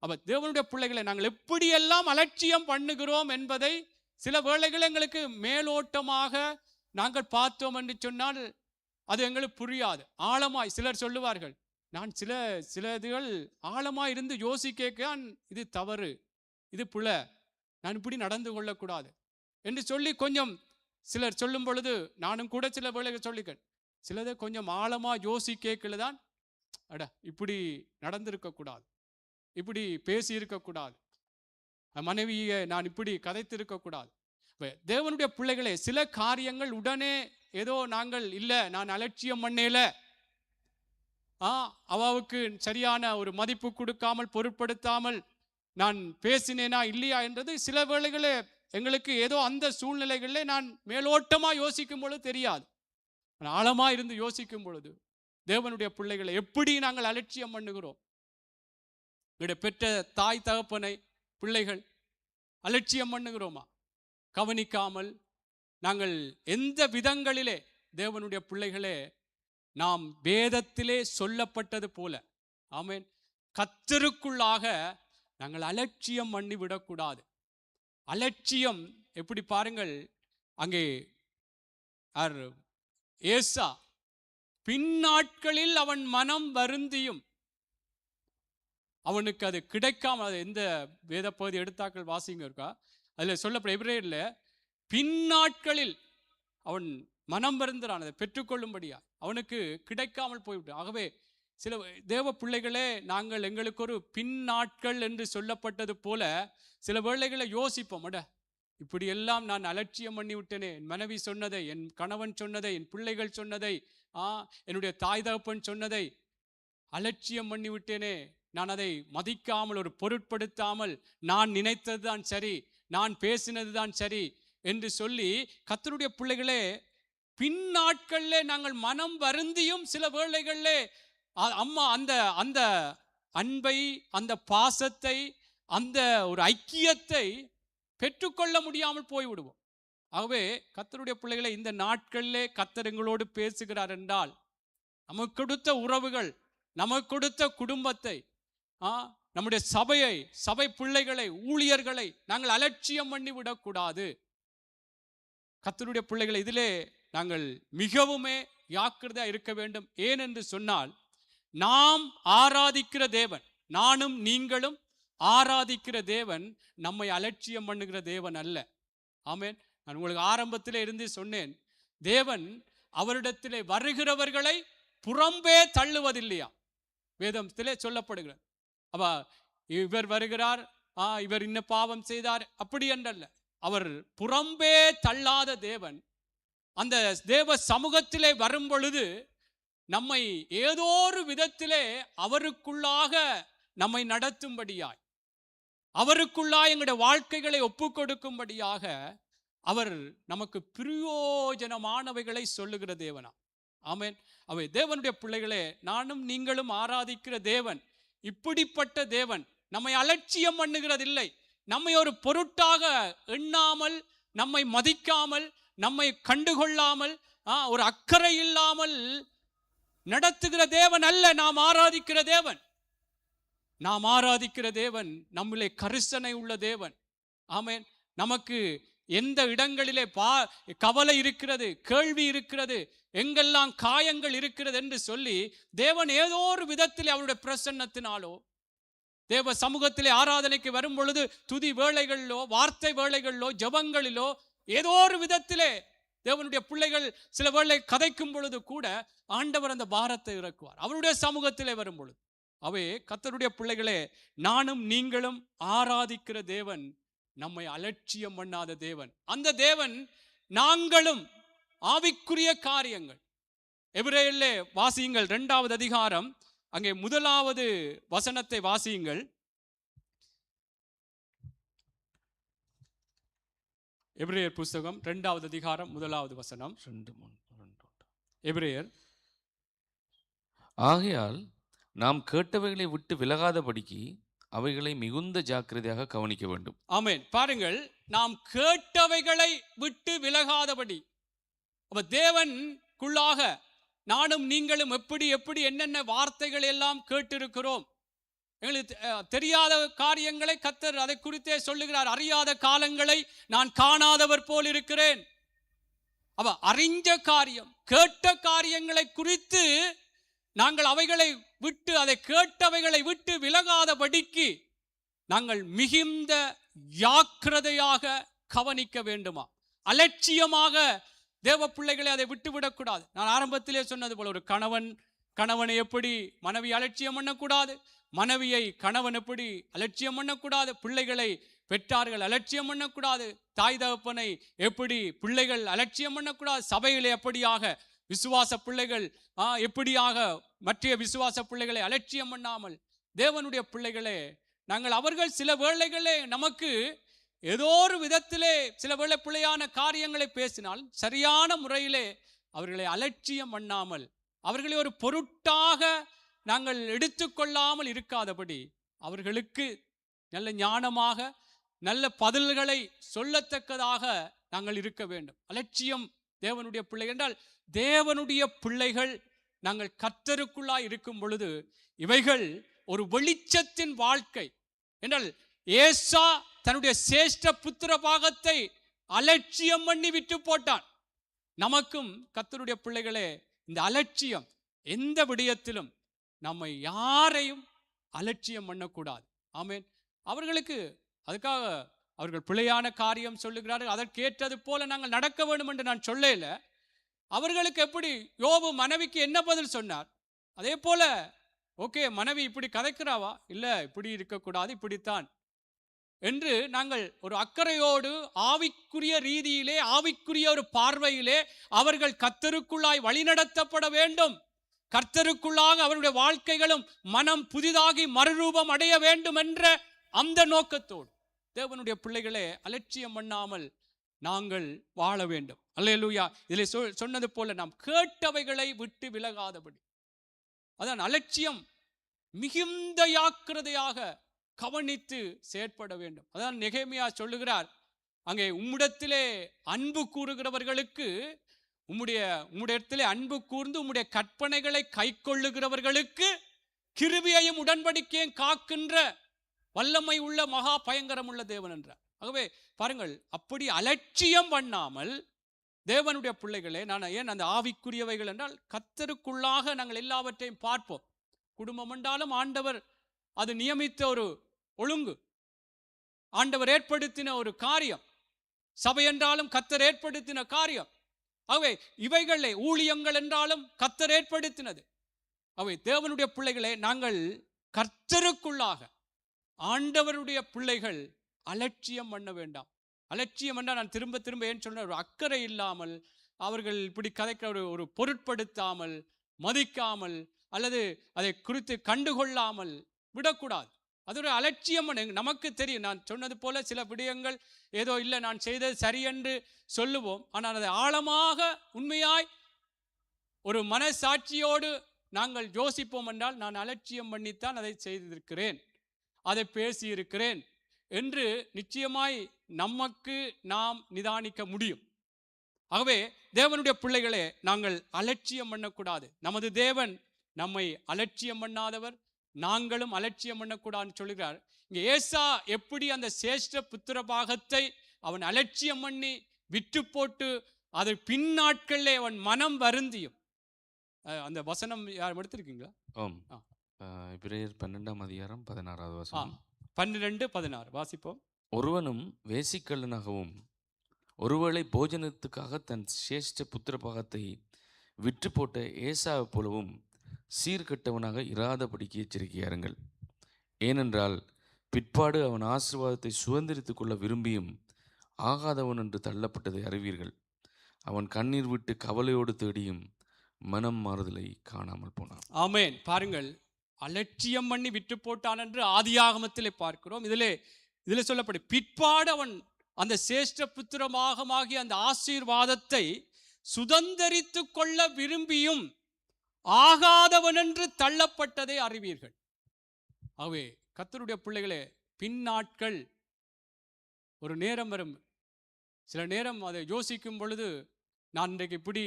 A: அப்ப தேவனுடைய பிள்ளைகளை நாங்கள் எப்படியெல்லாம் அலட்சியம் பண்ணுகிறோம் என்பதை சில வேளைகள் எங்களுக்கு மேலோட்டமாக நாங்கள் பார்த்தோம் என்று சொன்னால் அது எங்களுக்கு புரியாது. ஆழமாய் சிலர் சொல்லுவார்கள், நான் சில இதுகள் ஆழமாய் இருந்து யோசிக்க, இது தவறு, இது பிழை, நான் இப்படி நடந்து கொள்ளக்கூடாது என்று சொல்லி கொஞ்சம் சிலர் சொல்லும் பொழுது நானும் கூட சில வேளைகள் சொல்லிக்கிறேன். சிலதை கொஞ்சம் ஆழமாக யோசிக்கல தான், இப்படி நடந்திருக்கக்கூடாது, இப்படி பேசி இருக்கக்கூடாது, மனைவியை நான் இப்படி கதைத்து இருக்கக்கூடாது. தேவனுடைய பிள்ளைகளே, சில காரியங்கள் உடனே ஏதோ நாங்கள் இல்லை, நான் அலட்சியம் பண்ணல, அவாவுக்கு சரியான ஒரு மதிப்பு கொடுக்காமல், பொருட்படுத்தாமல் நான் பேசினேனா இல்லையா என்றது சில வேளைகளே எங்களுக்கு ஏதோ அந்த சூழ்நிலைகளில் நான் மேலோட்டமாக யோசிக்கும் பொழுது தெரியாது. ஆழமாக இருந்து யோசிக்கும் பொழுது தேவனுடைய பிள்ளைகளை எப்படி நாங்கள் அலட்சியம் பண்ணுகிறோம். எங்களுடைய பெற்ற தாய் தகப்பனை பிள்ளைகள் அலட்சியம் பண்ணுகிறோமா? கவனிக்காமல் நாங்கள் எந்த விதங்களிலே தேவனுடைய பிள்ளைகளே நாம் வேதத்திலே சொல்லப்பட்டது போல, ஆமென், கர்த்தருக்குள்ளாக நாங்கள் அலட்சியம் பண்ணி விடக்கூடாது. அலட்சியம் எப்படி பாருங்கள், அங்கே ஏசா பின்னாட்களில் அவன் மனம் வருந்தியும் அவனுக்கு அது கிடைக்காம, அது எந்த வேத பகுதி எடுத்தாக்கள் வாசிங்க இருக்கா, அதில் சொல்லப்பட எபிரேயர்ல பின்னாட்களில் அவன் மனம் வருந்துறான், அதை பெற்றுக்கொள்ளும்படியா அவனுக்கு கிடைக்காமல் போய்விட்டான். ஆகவே சில தேவ பிள்ளைகளே, நாங்கள் எங்களுக்கு ஒரு பின்னாட்கள் என்று சொல்லப்பட்டது போல சில வேளைகளை யோசிப்போம், அட இப்படியெல்லாம் நான் அலட்சியம் பண்ணி விட்டேனே, என் மனைவி சொன்னதை, என் கணவன் சொன்னதை, என் பிள்ளைகள் சொன்னதை, என்னுடைய தாய் தகப்பன் சொன்னதை அலட்சியம் பண்ணி விட்டேனே, நான் அதை மதிக்காமல் ஒரு பொருட்படுத்தாமல் நான் நினைத்தது தான் சரி, நான் பேசினது தான் சரி என்று சொல்லி கர்த்தருடைய பிள்ளைகளே பின்னாட்களிலே நாங்கள் மனம் வருந்தியும் சில வேளைகளிலே அம்மா அந்த அந்த அன்பை, அந்த பாசத்தை, அந்த ஒரு ஐக்கியத்தை பெற்றுக்கொள்ள முடியாமல் போய்விடுவோம். ஆகவே கர்த்தருடைய பிள்ளைகளை இந்த நாட்களிலே கர்த்தர் எங்களோடு பேசுகிறார் என்றால், நமக்கு கொடுத்த உறவுகள், நமக்கு கொடுத்த குடும்பத்தை, நம்முடைய சபையை, சபை பிள்ளைகளை, ஊழியர்களை நாங்கள் அலட்சியம் பண்ணி விடக்கூடாது. கர்த்தருடைய பிள்ளைகளை இதிலே நாங்கள் மிகவுமே ஜாக்கிரதையா இருக்க வேண்டும். ஏனென்று சொன்னால், நாம் ஆராதிக்கிற தேவன், நானும் நீங்களும் ஆராதிக்கிற தேவன் நம்மை அலட்சியம் பண்ணுகிற தேவன் அல்ல. ஆமென். நான் உங்களுக்கு ஆரம்பத்திலே இருந்து சொன்னேன், தேவன் அவரிடத்திலே வருகிறவர்களை புறம்பே தள்ளுவதில்லையா, வேதத்திலே சொல்லப்படுகிறது. அப்ப இவர் வருகிறார், இவர் இன்ன பாவம் செய்தார், அப்படி என்றல்ல. அவர் புறம்பே தள்ளாத தேவன். அந்த தேவ சமூகத்திலே வரும் பொழுது நம்மை ஏதோ ஒரு விதத்திலே அவருக்குள்ளாக நம்மை நடத்தும்படியாய், அவருக்குள்ளாய் எங்களுடைய வாழ்க்கைகளை ஒப்புக் கொடுக்கும்படியாக அவர் நமக்கு பிரயோஜனமானவைகளை சொல்லுகிற தேவனா. ஆமென். அவை தேவனுடைய பிள்ளைகளே, நானும் நீங்களும் ஆராதிக்கிற தேவன் இப்படிப்பட்ட தேவன். நம்மை அலட்சியம் பண்ணுகிறதில்லை. நம்மை ஒரு பொருட்டாக எண்ணாமல், நம்மை மதிக்காமல், நம்மை கண்டுகொள்ளாமல், ஒரு அக்கறை இல்லாமல் நடத்துகிற தேவன் அல்ல நாம் ஆராதிக்கிற தேவன். நாம் ஆராதிக்கிற தேவன் நம்மிலே கரிசனை உள்ள தேவன். ஆமென். நமக்கு எந்த இடங்களிலே கவலை இருக்கிறது, கேள்வி இருக்கிறது, எங்கெல்லாம் காயங்கள் இருக்கிறது என்று சொல்லி தேவன் ஏதோ ஒரு விதத்திலே அவருடைய பிரசன்னத்தினாலோ, தேவ சமூகத்திலே ஆராதனைக்கு வரும் பொழுது துதி வேளைகளிலோ, வார்த்தை வேளைகளிலோ, ஜபங்களிலோ, ஏதோ ஒரு விதத்திலே தேவனுடைய பிள்ளைகள் சில வேளை கதைக்கும் பொழுது கூட ஆண்டவர் அந்த பாரத்தை இறக்குவார் அவருடைய சமூகத்திலே வரும் பொழுது. அவை கர்த்தருடைய பிள்ளைகளே, நானும் நீங்களும் ஆராதிக்கிற தேவன் நம்மை அலட்சியம் பண்ணாத தேவன். அந்த தேவன் நாங்களும் ஆவிக்குரிய காரியங்கள், எபிரேயரிலே வாசியுங்கள் 2வது அதிகாரம், அங்கே 1வது வசனத்தை வாசியுங்கள். எபிரேயர் புஸ்தகம் 2வது அதிகாரம் 1வது வசனம். எபிரேயர்,
B: ஆகையால் நாம் கேட்டவைகளை விட்டு விலகாதபடிக்கு அவைகளை மிகுந்த ஜாக்கிரதையாக கவனிக்க வேண்டும்.
A: ஆமென். பாருங்கள், நாம் கேட்டவைகளை விட்டு விலகாதபடி. அப்ப தேவனுக்குள்ளாக நானும் நீங்களும் எப்படி எப்படி என்னென்ன வார்த்தைகள் எல்லாம் கேட்டிருக்கிறோம். எங்களுக்கு தெரியாத காரியங்களை கர்த்தர் அதை குறித்தே சொல்லுகிறார். அறியாத காலங்களை நான் காணாதவர் போல் இருக்கிறேன். அவ அறிஞ்ச காரியம், கேட்ட காரியங்களை குறித்து நாங்கள் அவைகளை விட்டு, அதை கேட்டவைகளை விட்டு விலகாதபடிக்கு நாங்கள் மிகுந்த ஜாக்கிரதையாக கவனிக்க வேண்டுமா? அலட்சியமாக தேவ பிள்ளைகளை அதை விட்டுவிடக்கூடாது. நான் ஆரம்பத்திலே சொன்னது போல, ஒரு கணவனை எப்படி மனைவி அலட்சியம் பண்ணக்கூடாது, மனைவியை கணவன் எப்படி அலட்சியம் பண்ணக்கூடாது, பிள்ளைகளை பெற்றார்கள் அலட்சியம் பண்ணக்கூடாது, தாய் தகப்பனை எப்படி பிள்ளைகள் அலட்சியம் பண்ணக்கூடாது, சபைகளை எப்படியாக விசுவாச பிள்ளைகள் எப்படியாக மற்ற விசுவாச பிள்ளைகளை அலட்சியம் பண்ணாமல், தேவனுடைய பிள்ளைகளே, நாங்கள் அவர்கள் சில வேளைகளே நமக்கு ஏதோ ஒரு விதத்திலே சில வேளை பிள்ளையான காரியங்களை பேசினால் சரியான முறையிலே அவர்களை அலட்சியம் பண்ணாமல், அவர்களை ஒரு பொருட்டாக நாங்கள் எடுத்துக்கொள்ளாமல் இருக்காதபடி அவர்களுக்கு நல்ல ஞானமாக நல்ல பதில்களை சொல்லத்தக்கதாக நாங்கள் இருக்க வேண்டும். அலட்சியம் தேவனுடைய பிள்ளை என்றால், தேவனுடைய பிள்ளைகள் நாங்கள் கர்த்தருக்குள்ளாய் இருக்கும் பொழுது இவைகள் ஒரு வெளிச்சத்தின் வாழ்க்கை என்றால், ஏசா தன்னுடைய சேஷ்ட புத்திர பாகத்தை அலட்சியம் பண்ணி விட்டு போட்டான். நமக்கும் கர்த்தருடைய பிள்ளைகளே, இந்த அலட்சியம் எந்த விடயத்திலும் நம்மை யாரையும் அலட்சியம் பண்ணக்கூடாது. ஆமேன். அவர்களுக்கு அதுக்காக அவர்கள் பிழையான காரியம் சொல்லுகிறார்கள், அதற்கேற்றது போல நாங்கள் நடக்க வேண்டும் என்று நான் சொல்லல. அவர்களுக்கு எப்படி யோபு மனைவிக்கு என்ன பதில் சொன்னார், அதே போல ஓகே மனைவி இப்படி கதைக்கிறாவா, இல்லை இப்படி இருக்கக்கூடாது இப்படித்தான் என்று நாங்கள் ஒரு அக்கறையோடு ஆவிக்குரிய ரீதியிலே ஆவிக்குரிய ஒரு பார்வையிலே அவர்கள் கர்த்தருக்குள்ளாய் வழிநடத்தப்பட வேண்டும். கர்த்தருக்குள்ளாக அவருடைய வாழ்க்கைகளும் மனம் புதிதாகி மறுரூபம் அடைய வேண்டும் என்ற அந்த நோக்கத்தோடு தேவனுடைய பிள்ளைகளே அலட்சியம் பண்ணாமல் நாங்கள் வாழ வேண்டும். அல்லேலூயா. இதில் சொன்னது போல நாம் கேட்டவைகளை விட்டு விலகாதபடி, அதான் அலட்சியம் மிகுந்த ஜாக்கிரதையாக கவனித்து செயற்பட வேண்டும். அதான் நெகேமியா சொல்லுகிறார், அங்கே உம்மிடத்திலே அன்பு கூறுகிறவர்களுக்கு, உம்முடைய இடத்திலே அன்பு கூர்ந்து உம்முடைய கற்பனைகளை கை கொள்ளுகிறவர்களுக்கு கிருபையையும் உடன்படிக்கையும் காக்கின்ற வல்லமை உள்ள மகா பயங்கரம் உள்ள தேவன் என்றார். ஆகவே பாருங்கள், அப்படி அலட்சியம் பண்ணாமல் தேவனுடைய பிள்ளைகளே, நான் ஏன் அந்த ஆவிக்குரியவைகள் என்றால் கர்த்தருக்குள்ளாக நாங்கள் எல்லாவற்றையும் பார்ப்போம். குடும்பம் என்றாலும் ஆண்டவர் அது நியமித்த ஒரு ஒழுங்கு, ஆண்டவர் ஏற்படுத்தின ஒரு காரியம். சபை என்றாலும் கர்த்தர் ஏற்படுத்தின காரியம். ஆகவே இவைகளை ஊழியங்கள் என்றாலும் கர்த்தர் ஏற்படுத்தினது. ஆகவே தேவனுடைய பிள்ளைகளே, நாங்கள் கர்த்தருக்குள்ளாக ஆண்டவருடைய பிள்ளைகள் அலட்சியம் பண்ண வேண்டாம். அலட்சியம் என்றால் நான் திரும்ப திரும்ப ஏன் சொன்ன, ஒரு அக்கறை இல்லாமல் அவர்கள் இப்படி கதைக்க ஒரு பொருட்படுத்தாமல் மதிக்காமல் அல்லது அதை குறித்து கண்டுகொள்ளாமல் விடக்கூடாது. அது ஒரு அலட்சியம். நமக்கு தெரியும், நான் சொன்னது போல சில விடயங்கள் ஏதோ இல்லை நான் செய்தது சரி என்று சொல்லுவோம். ஆனால் அதை ஆழமாக உண்மையாய் ஒரு மனசாட்சியோடு நாங்கள் யோசிப்போம் என்றால், நான் அலட்சியம் பண்ணித்தான் அதை செய்திருக்கிறேன், அதை பேசியிருக்கிறேன் என்று நிச்சயமாய் நமக்கு நாம் நிதானிக்க முடியும். ஆகவே தேவனுடைய பிள்ளைகளே, நாங்கள் அலட்சியம் பண்ணக்கூடாது. நமது தேவன் நம்மை அலட்சியம் பண்ணாதவர், நாங்களும் அலட்சியம் பண்ணக்கூடாதுன்னு சொல்லுகிறார். இங்கே ஏசா எப்படி அந்த சேஷ்ட புத்திர பாகத்தை அவன் அலட்சியம் பண்ணி விட்டு போட்டு அது பின்னாட்களிலே அவன் மனம் வருந்தியும். அந்த வசனம் யார் எடுத்திருக்கீங்களா?
B: ஆம். எபிரேயர் 12ஆம் அதிகாரம் 16வது வசனம்.
A: 12:16 வாசிப்போம்.
B: ஒருவனும் வேசிக்கல்லனாகவும் ஒருவேளை போஜனத்துக்காக தன் சேஷ்ட புத்திர பாகத்தை விற்று போட்ட ஏசாவை போலவும் சீர்கெட்டவனாக இராதபடிக்கு எச்சரிக்கையாருங்கள். ஏனென்றால் பிற்பாடு அவன் ஆசீர்வாதத்தை சுதந்திரித்துக் கொள்ள விரும்பியும் ஆகாதவன் என்று தள்ளப்பட்டதை அறிவீர்கள். அவன் கண்ணீர் விட்டு கவலையோடு தேடியும் மனம் மாறுதலை காணாமல் போனான்.
A: ஆமேன். பாருங்கள், அலட்சியம் பண்ணி விட்டு போட்டான் என்று ஆதியாகமத்திலே பார்க்கிறோம். இதிலே சொல்லப்படும் பிற்பாடு அவன் அந்த சேஷ்ட புத்திரமாகமாகிய அந்த ஆசீர்வாதத்தை சுதந்திரித்து கொள்ள விரும்பியும் ஆகாதவன் என்று தள்ளப்பட்டதை அறிவீர்கள். ஆகவே கர்த்தருடைய பிள்ளைகளே, பின்னாட்கள் ஒரு நேரம் வரும். சில நேரம் அதை யோசிக்கும் பொழுது, நான் இன்றைக்கு இப்படி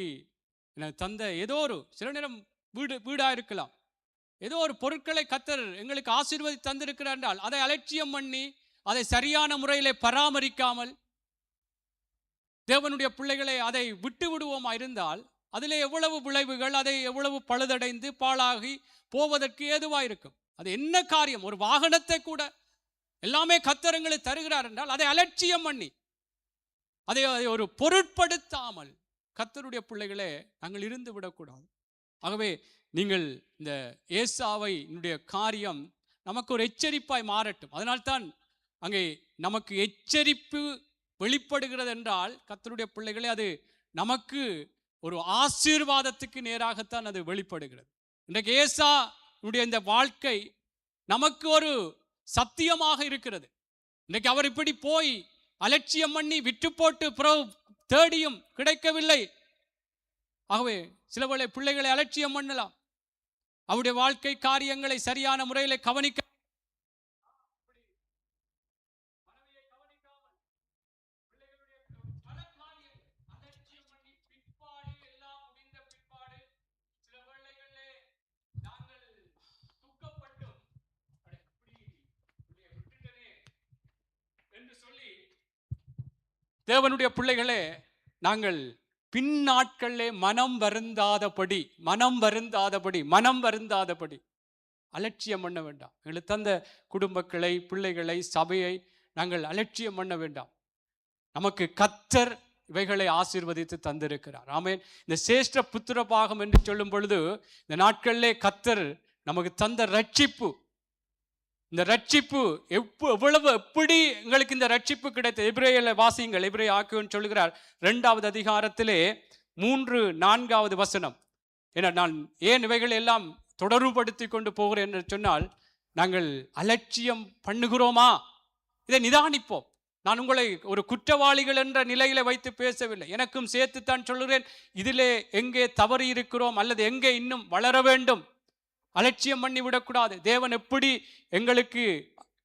A: தந்த ஏதோ ஒரு சில நேரம் வீடாக இருக்கலாம், ஏதோ ஒரு பொருட்களை கர்த்தர் எங்களுக்கு ஆசீர்வதி தந்திருக்கிறார் என்றால் அதை அலட்சியம் பண்ணி அதை சரியான முறையிலே பராமரிக்காமல் தேவனுடைய பிள்ளைகளை அதை விட்டு விடுவோமா இருந்தால் அதில் எவ்வளவு விளைவுகள், அதை எவ்வளவு பழுதடைந்து பாழாகி போவதற்கு ஏதுவாக இருக்கும். அது என்ன காரியம், ஒரு வாகனத்தை கூட எல்லாமே கர்த்தர் தருகிறார் என்றால் அதை அலட்சியம் பண்ணி அதை ஒரு பொருட்படுத்தாமல் கர்த்தருடைய பிள்ளைகளே நாங்கள் இருந்து விடக்கூடாது. ஆகவே நீங்கள் இந்த ஏசாவை காரியம் நமக்கு ஒரு எச்சரிப்பாய் மாறட்டும். அதனால்தான் அங்கே நமக்கு எச்சரிப்பு வெளிப்படுகிறது என்றால் கர்த்தருடைய பிள்ளைகளே அது நமக்கு ஒரு ஆசீர்வாதத்துக்கு நேராகத்தான் அது வெளிப்படுகிறது. இன்றைக்கு ஏசாவுடைய இந்த வாழ்க்கை நமக்கு ஒரு சத்தியமாக இருக்கிறது. இன்றைக்கு அவர் இப்படி போய் அலட்சியம் பண்ணி விட்டு போட்டு பிறகு தேடியும் கிடைக்கவில்லை. ஆகவே சில வேளை பிள்ளைகளை அலட்சியம் பண்ணலாம், அவருடைய வாழ்க்கை காரியங்களை சரியான முறையில் கவனிக்க என்று சொல்லி தேவனுடைய பிள்ளைகளே, நாங்கள் பின்னாட்களிலே மனம் வருந்தாதபடி அலட்சியம் பண்ண வேண்டாம். எங்களுக்கு தந்த குடும்பங்களை, பிள்ளைகளை, சபையை நாங்கள் அலட்சியம் பண்ண வேண்டாம். நமக்கு கர்த்தர் இவைகளை ஆசீர்வதித்து தந்திருக்கிறார். ஆமென். இந்த சேஷ்ட புத்திர பாகம் என்று சொல்லும் பொழுது, இந்த நாட்களிலே கர்த்தர் நமக்கு தந்த ரட்சிப்பு, இந்த ரட்சிப்பு எப்படி எங்களுக்கு இந்த ரட்சிப்பு கிடைத்தது? எபிரேயர்ல வாசியுங்கள். எபிரேய ஆக்கியோன் சொல்லுகிறார் 2வது அதிகாரத்திலே 3-4வது வசனம். ஏன்னா நான் ஏன் இவைகள் எல்லாம் தொடர்புபடுத்தி கொண்டு போகிறேன் என்று சொன்னால், நாங்கள் அலட்சியம் பண்ணுகிறோமா? இதை நிதானிப்போம். நான் உங்களை ஒரு குற்றவாளிகள் என்ற நிலையில வைத்து பேசவில்லை. எனக்கும் சேர்த்துத்தான் சொல்லுகிறேன். இதிலே எங்கே தவறு இருக்கிறோம் அல்லது எங்கே இன்னும் வளர வேண்டும், அலட்சியம் பண்ணி விடக்கூடாது. தேவன் எப்படி எங்களுக்கு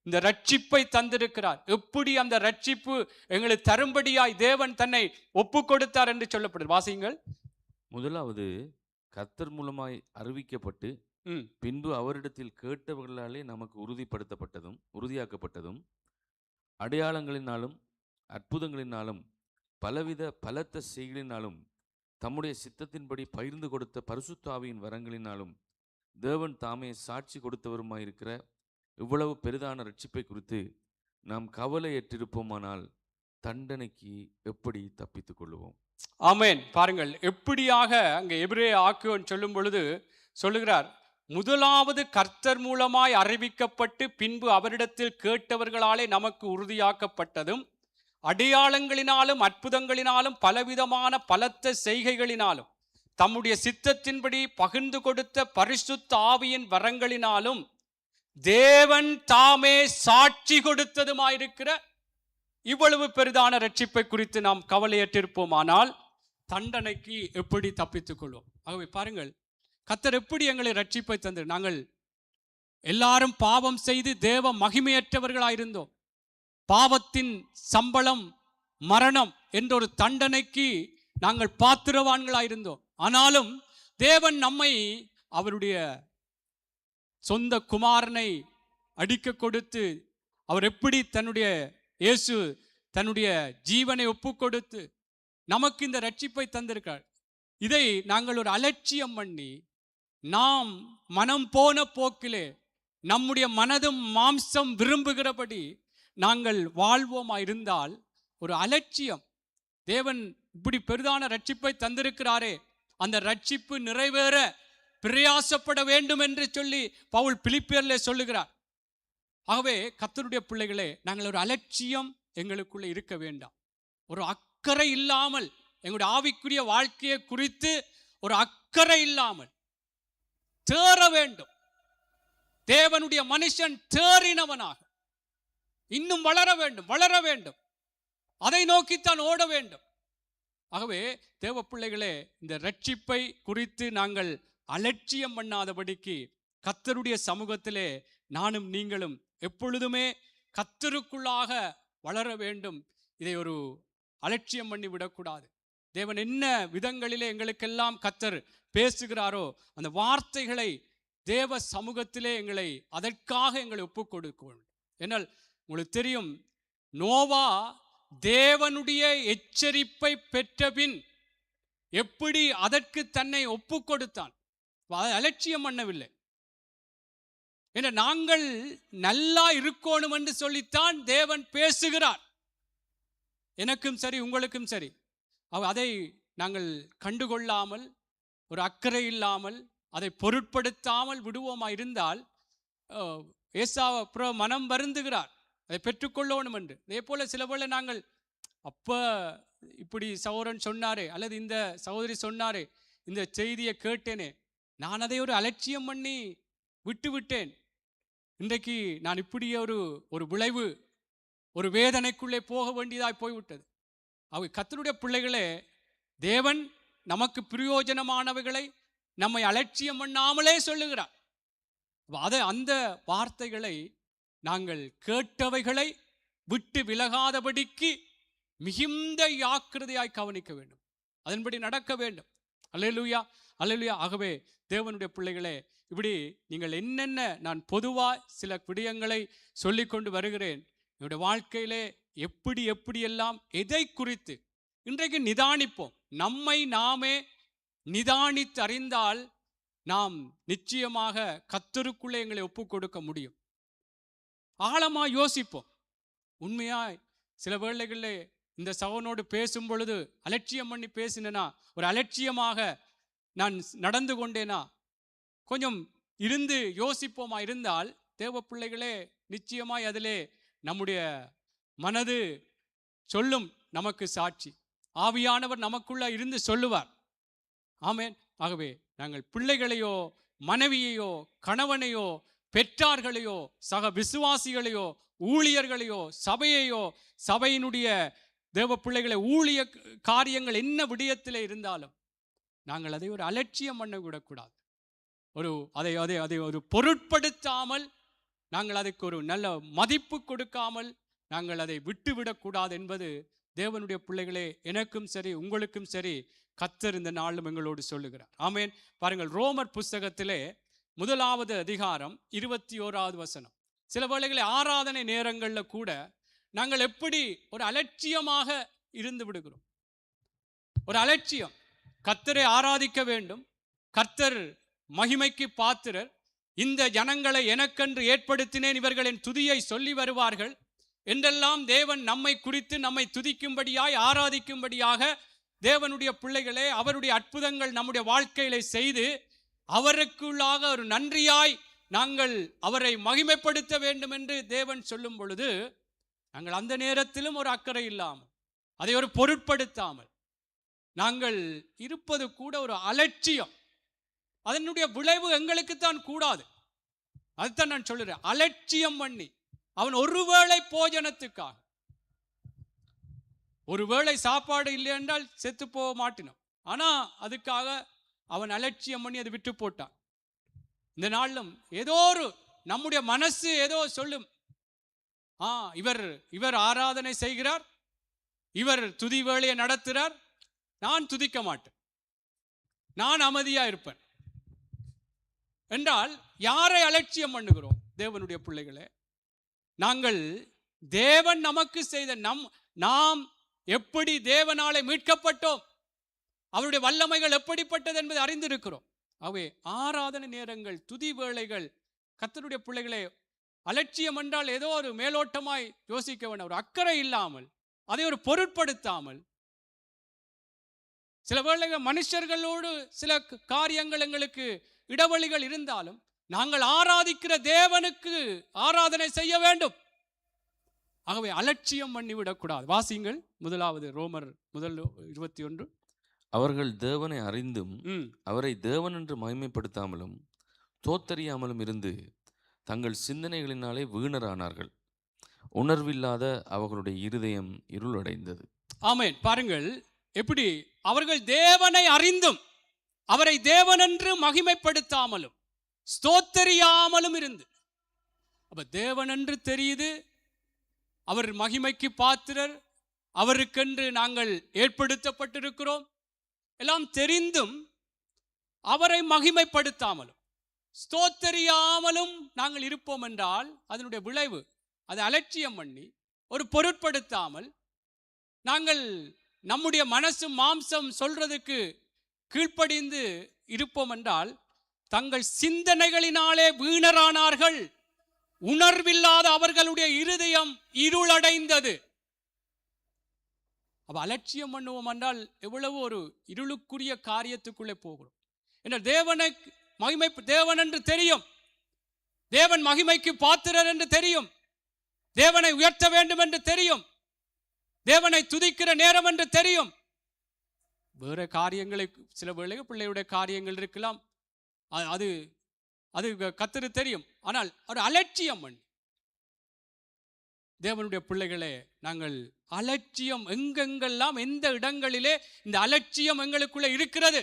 A: இந்த ரட்சிப்பை தந்திருக்கிறார், எப்படி அந்த ரட்சிப்பு எங்களுக்கு தரும்படியாய் தேவன் தன்னை ஒப்பு கொடுத்தார் என்று சொல்லப்படுது. வாசியுங்கள்.
B: முதலாவது கர்த்தர் மூலமாய் அறிவிக்கப்பட்டு பின்பு அவரிடத்தில் கேட்டவர்களாலே நமக்கு உறுதியாக்கப்பட்டதும் அடையாளங்களினாலும் அற்புதங்களினாலும் பலவித பலத்த செய்களினாலும் தம்முடைய சித்தத்தின்படி பகிர்ந்து கொடுத்த பரிசுத்த ஆவியின் வரங்களினாலும் தேவன் தாமே சாட்சி கொடுத்தவருமாயிருக்கிற இவ்வளவு பெரிதான ரட்சிப்பை குறித்து நாம் கவலையற்றிருப்போமானால் தண்டனைக்கு எப்படி தப்பித்துக் கொள்ளுவோம்?
A: ஆமென். பாருங்கள், எப்படியாக அங்கே எபிரேய ஆக்கியோன் சொல்லும் பொழுது சொல்லுகிறார், முதலாவது கர்த்தர் மூலமாய் அறிவிக்கப்பட்டு பின்பு அவரிடத்தில் கேட்டவர்களாலே நமக்கு உறுதியாக்கப்பட்டதும் அடையாளங்களினாலும் அற்புதங்களினாலும் பலவிதமான பலத்த செய்கைகளினாலும் தம்முடைய சித்தத்தின்படி பகிர்ந்து கொடுத்த பரிசுத்த ஆவியின் வரங்களினாலும் தேவன் தாமே சாட்சி கொடுத்ததுமாயிருக்கிற இவ்வளவு பெரிதான ரட்சிப்பை குறித்து நாம் கவலையற்றிருப்போமானால் தண்டனைக்கு எப்படி தப்பித்துக் கொள்வோம்? ஆகவே பாருங்கள், கர்த்தர் எப்படி எங்களை ரட்சிப்பை தந்தார். நாங்கள் எல்லாரும் பாவம் செய்து தேவ மகிமையற்றவர்களாயிருந்தோம். பாவத்தின் சம்பளம் மரணம் என்ற ஒரு தண்டனைக்கு நாங்கள் பாத்திரவான்களாயிருந்தோம். ஆனாலும் தேவன் நம்மை அவருடைய சொந்த குமாரனை அடிக்க கொடுத்து, அவர் எப்படி இயேசு தன்னுடைய ஜீவனை ஒப்பு கொடுத்து நமக்கு இந்த ரட்சிப்பை தந்திருக்கார். இதை நாங்கள் ஒரு அலட்சியம் பண்ணி நாம் மனம் போன போக்கிலே நம்முடைய மனதும் மாம்சம் விரும்புகிறபடி நாங்கள் வாழ்வோமா இருந்தால் ஒரு அலட்சியம். தேவன் இப்படி பெரிதான ரட்சிப்பை தந்திருக்கிறாரே, அந்த ரட்சிப்பு நிறைவேற பிரயாசப்பட வேண்டும் என்று சொல்லி பவுல் பிலிப்பியர்ல சொல்லுகிறார். ஆகவே கர்த்தருடைய பிள்ளைகளே, நாங்கள் ஒரு அலட்சியம் எங்களுக்குள்ள இருக்க வேண்டாம். ஒரு அக்கறை இல்லாமல் எங்களுடைய ஆவிக்குரிய வாழ்க்கையை குறித்து ஒரு அக்கறை இல்லாமல் தேற வேண்டும். தேவனுடைய மனுஷன் தேறினவனாக இன்னும் வளர வேண்டும். அதை நோக்கித்தான் ஓட வேண்டும். ஆகவே தேவ பிள்ளைகளே, இந்த ரட்சிப்பை குறித்து நாங்கள் அலட்சியம் பண்ணாதபடிக்கு கர்த்தருடைய சமூகத்திலே நானும் நீங்களும் எப்பொழுதுமே கர்த்தருக்குள்ளாக வளர வேண்டும். இதை ஒரு அலட்சியம் பண்ணி விடக்கூடாது. தேவன் என்ன விதங்களிலே எங்களுக்கெல்லாம் கர்த்தர் பேசுகிறாரோ அந்த வார்த்தைகளை தேவ சமூகத்திலே அதற்காக எங்களை ஒப்புக் கொடுக்க வேண்டும். என்னால் உங்களுக்கு தெரியும், நோவா தேவனுடைய எச்சரிப்பை பெற்றபின் எப்படி அதற்கு தன்னை ஒப்பு கொடுத்தான். அலட்சியம் பண்ணவில்லை. என்ற நாங்கள் நல்லா இருக்கணும் என்று சொல்லித்தான் தேவன் பேசுகிறார். எனக்கும் சரி உங்களுக்கும் சரி. அதை நாங்கள் கண்டுகொள்ளாமல் ஒரு அக்கறை இல்லாமல் அதை பொருட்படுத்தாமல் விடுவோமா இருந்தால் ஏசாவை அப்புறம் மனம் வருந்துகிறார், அதை பெற்றுக்கொள்ளணும் என்று. அதே போல சில போல நாங்கள் அப்போ இப்படி சகோதரன் சொன்னாரே அல்லது இந்த சகோதரி சொன்னாரே, இந்த செய்தியை கேட்டேனே, நான் அதை ஒரு அலட்சியம் பண்ணி விட்டேன். இன்றைக்கு நான் இப்படியே ஒரு விளைவு, ஒரு வேதனைக்குள்ளே போக வேண்டியதாய் போய்விட்டது. கர்த்தருடைய பிள்ளைகளே, தேவன் நமக்கு பிரயோஜனமானவைகளை நம்மை அலட்சியம் பண்ணாமலே சொல்லுகிறார். அந்த வார்த்தைகளை நாங்கள் கேட்டவைகளை விட்டு விலகாதபடிக்கு மிகுந்த ஜாக்கிரதையாய் கவனிக்க வேண்டும், அதன்படி நடக்க வேண்டும். அல்லேலூயா, அல்லேலூயா. ஆகவே தேவனுடைய பிள்ளைகளே, இப்படி நீங்கள் என்னென்ன நான் பொதுவாக சில விடயங்களை சொல்லிக்கொண்டு வருகிறேன். என்னுடைய வாழ்க்கையிலே எப்படியெல்லாம் எதை குறித்து இன்றைக்கு நிதானிப்போம். நம்மை நாமே நிதானித்து அறிந்தால் நாம் நிச்சயமாக கர்த்தருக்குள்ளே எங்களை ஒப்பு கொடுக்க முடியும். ஆழமா யோசிப்போம். உண்மையாய் சில வேளைகளில் இந்த சகோனோடு பேசும் பொழுது அலட்சியம் பண்ணி பேசினேனா, ஒரு அலட்சியமாக நான் நடந்து கொண்டேனா, கொஞ்சம் இருந்து யோசிப்போமா இருந்தால் தேவ பிள்ளைகளே, நிச்சயமாய் அதிலே நம்முடைய மனது சொல்லும் நமக்கு சாட்சி. ஆவியானவர் நமக்குள்ள இருந்து சொல்லுவார். ஆமென். ஆகவே நாங்கள் பிள்ளைகளையோ மனைவியையோ கணவனையோ பெற்றார்களையோ சக விசுவாசிகளையோ ஊழியர்களையோ சபையையோ சபையினுடைய தேவ பிள்ளைகளை ஊழிய காரியங்கள் என்ன விடயத்தில் இருந்தாலும் நாங்கள் அதை ஒரு அலட்சியம் பண்ண விடக்கூடாது. அதை ஒரு பொருட்படுத்தாமல், நாங்கள் அதுக்கு ஒரு நல்ல மதிப்பு கொடுக்காமல் நாங்கள் அதை விட்டுவிடக்கூடாது என்பது தேவனுடைய பிள்ளைகளே, எனக்கும் சரி உங்களுக்கும் சரி கர்த்தர் இந்த நாளும் எங்களோடு சொல்லுகிறார். ஆமென். பாருங்கள், ரோமர் புஸ்தகத்திலே 1 அதிகாரம் 21 வசனம். சில வேளைகளில் ஆராதனை நேரங்களில் கூட நாங்கள் எப்படி ஒரு அலட்சியமாக இருந்து விடுகிறோம். ஒரு அலட்சியம். கர்த்தரை ஆராதிக்க வேண்டும், கர்த்தர் மகிமைக்கு பாத்திரர், இந்த ஜனங்களை எனக்கென்று ஏற்படுத்தினேன், இவர்களின் துதியை சொல்லி வருவார்கள் என்றெல்லாம் தேவன் நம்மை குறித்து நம்மை துதிக்கும்படியாய் ஆராதிக்கும்படியாக தேவனுடைய பிள்ளைகளே அவருடைய அற்புதங்கள் நம்முடைய வாழ்க்கையில செய்து அவருக்குள்ளாக ஒரு நன்றியாய் நாங்கள் அவரை மகிமைப்படுத்த வேண்டும் என்று தேவன் சொல்லும் பொழுது நாங்கள் அந்த நேரத்திலும் ஒரு அக்கறை இல்லாமல், அதை ஒரு பொருட்படுத்தாமல் நாங்கள் இருப்பது கூட ஒரு அலட்சியம். அதனுடைய விளைவு எங்களுக்குத்தான் கூடாது. அதுதான் நான் சொல்லுறேன். அலட்சியம் பண்ணி அவன் ஒருவேளை போஜனத்துக்காக, ஒருவேளை சாப்பாடு இல்லை என்றால் செத்து போக மாட்டினோம், ஆனா அதுக்காக அவன் அலட்சியம் பண்ணி அதை விட்டு போட்டான். இந்த நாளிலும் ஏதோ ஒரு நம்முடைய மனசு ஏதோ சொல்லும், இவர் ஆராதனை செய்கிறார், இவர் துதி வேளையை நடத்துகிறார், நான் துதிக்க மாட்டேன், நான் அமைதியா இருப்பேன் என்றால் யாரை அலட்சியம் பண்ணுகிறோம்? தேவனுடைய பிள்ளைகளே, நாங்கள் தேவன் நமக்கு செய்த நாம் எப்படி தேவனாலே மீட்கப்பட்டோம், அவருடைய வல்லமைகள் எப்படிப்பட்டது என்பதை அறிந்திருக்கிறோம். ஆகவே ஆராதனை நேரங்கள், துதி வேளைகள், கர்த்தருடைய பிள்ளைகளே, அலட்சியம் என்றால் ஏதோ ஒரு மேலோட்டமாய் யோசிக்க வேண்டாம். ஒரு அக்கறை இல்லாமல், அதை ஒரு பொருட்படுத்தாமல், சில வேளைகள் மனுஷர்களோடு சில காரியங்கள் எங்களுக்கு இடைவெளிகள் இருந்தாலும் நாங்கள் ஆராதிக்கிற தேவனுக்கு ஆராதனை செய்ய வேண்டும். ஆகவே அலட்சியம் பண்ணிவிடக்கூடாது. வாசிங்கள் 1 ரோமர் 1:21.
B: அவர்கள் தேவனை அறிந்தும் அவரை தேவன் என்று மகிமைப்படுத்தாமலும் தோத்தறியாமலும் இருந்து தங்கள் சிந்தனைகளினாலே வீணரானார்கள். உணர்வில்லாத அவர்களுடைய இருதயம் இருளடைந்தது.
A: ஆமென். பாருங்கள் எப்படி அவர்கள் தேவனை அறிந்தும் அவரை தேவன் என்று மகிமைப்படுத்தாமலும் ஸ்தோத்தரியாமலும் இருந்து. அப்ப தேவன் என்று தெரியுது, அவர் மகிமைக்கு பாத்திரர், அவருக்கென்று நாங்கள் ஏற்படுத்தப்பட்டிருக்கிறோம், எல்லாம் தெரிந்தும் அவரை மகிமைப்படுத்தாமலும் ஸ்தோத்தரியாமலும் நாங்கள் இருப்போம் என்றால் அதனுடைய விளைவு, அதை அலட்சியம் பண்ணி ஒரு பொருட்படுத்தாமல் நாங்கள் நம்முடைய மனசு மாம்சம் சொல்றதுக்கு கீழ்ப்படிந்து இருப்போம் என்றால் தங்கள் சிந்தனைகளினாலே வீணரானார்கள். உணர்வில்லாத அவர்களுடைய இருதயம் இருளடைந்தது. அப்ப அலட்சியம் பண்ணுவோம் என்றால் எவ்வளவு ஒரு இருளுக்குரிய காரியத்துக்குள்ளே போகிறோம். என்றால் தேவனை மகிமை, தேவன் என்று தெரியும், தேவன் மகிமைக்கு பாத்திரர் என்று தெரியும், தேவனை உயர்த்த வேண்டும் என்று தெரியும், தேவனை துதிக்கிற நேரம் என்று தெரியும். வேற காரியங்களை சில வேளைகள் பிள்ளையுடைய காரியங்கள் இருக்கலாம், அது அது கர்த்தருக்கு தெரியும். ஆனால் ஒரு அலட்சியம் பண்ணி தேவனுடைய பிள்ளைகளே, நாங்கள் அலட்சியம் எங்கெங்கெல்லாம் எந்த இடங்களிலே இந்த அலட்சியம் எங்களுக்குள்ள இருக்கிறது,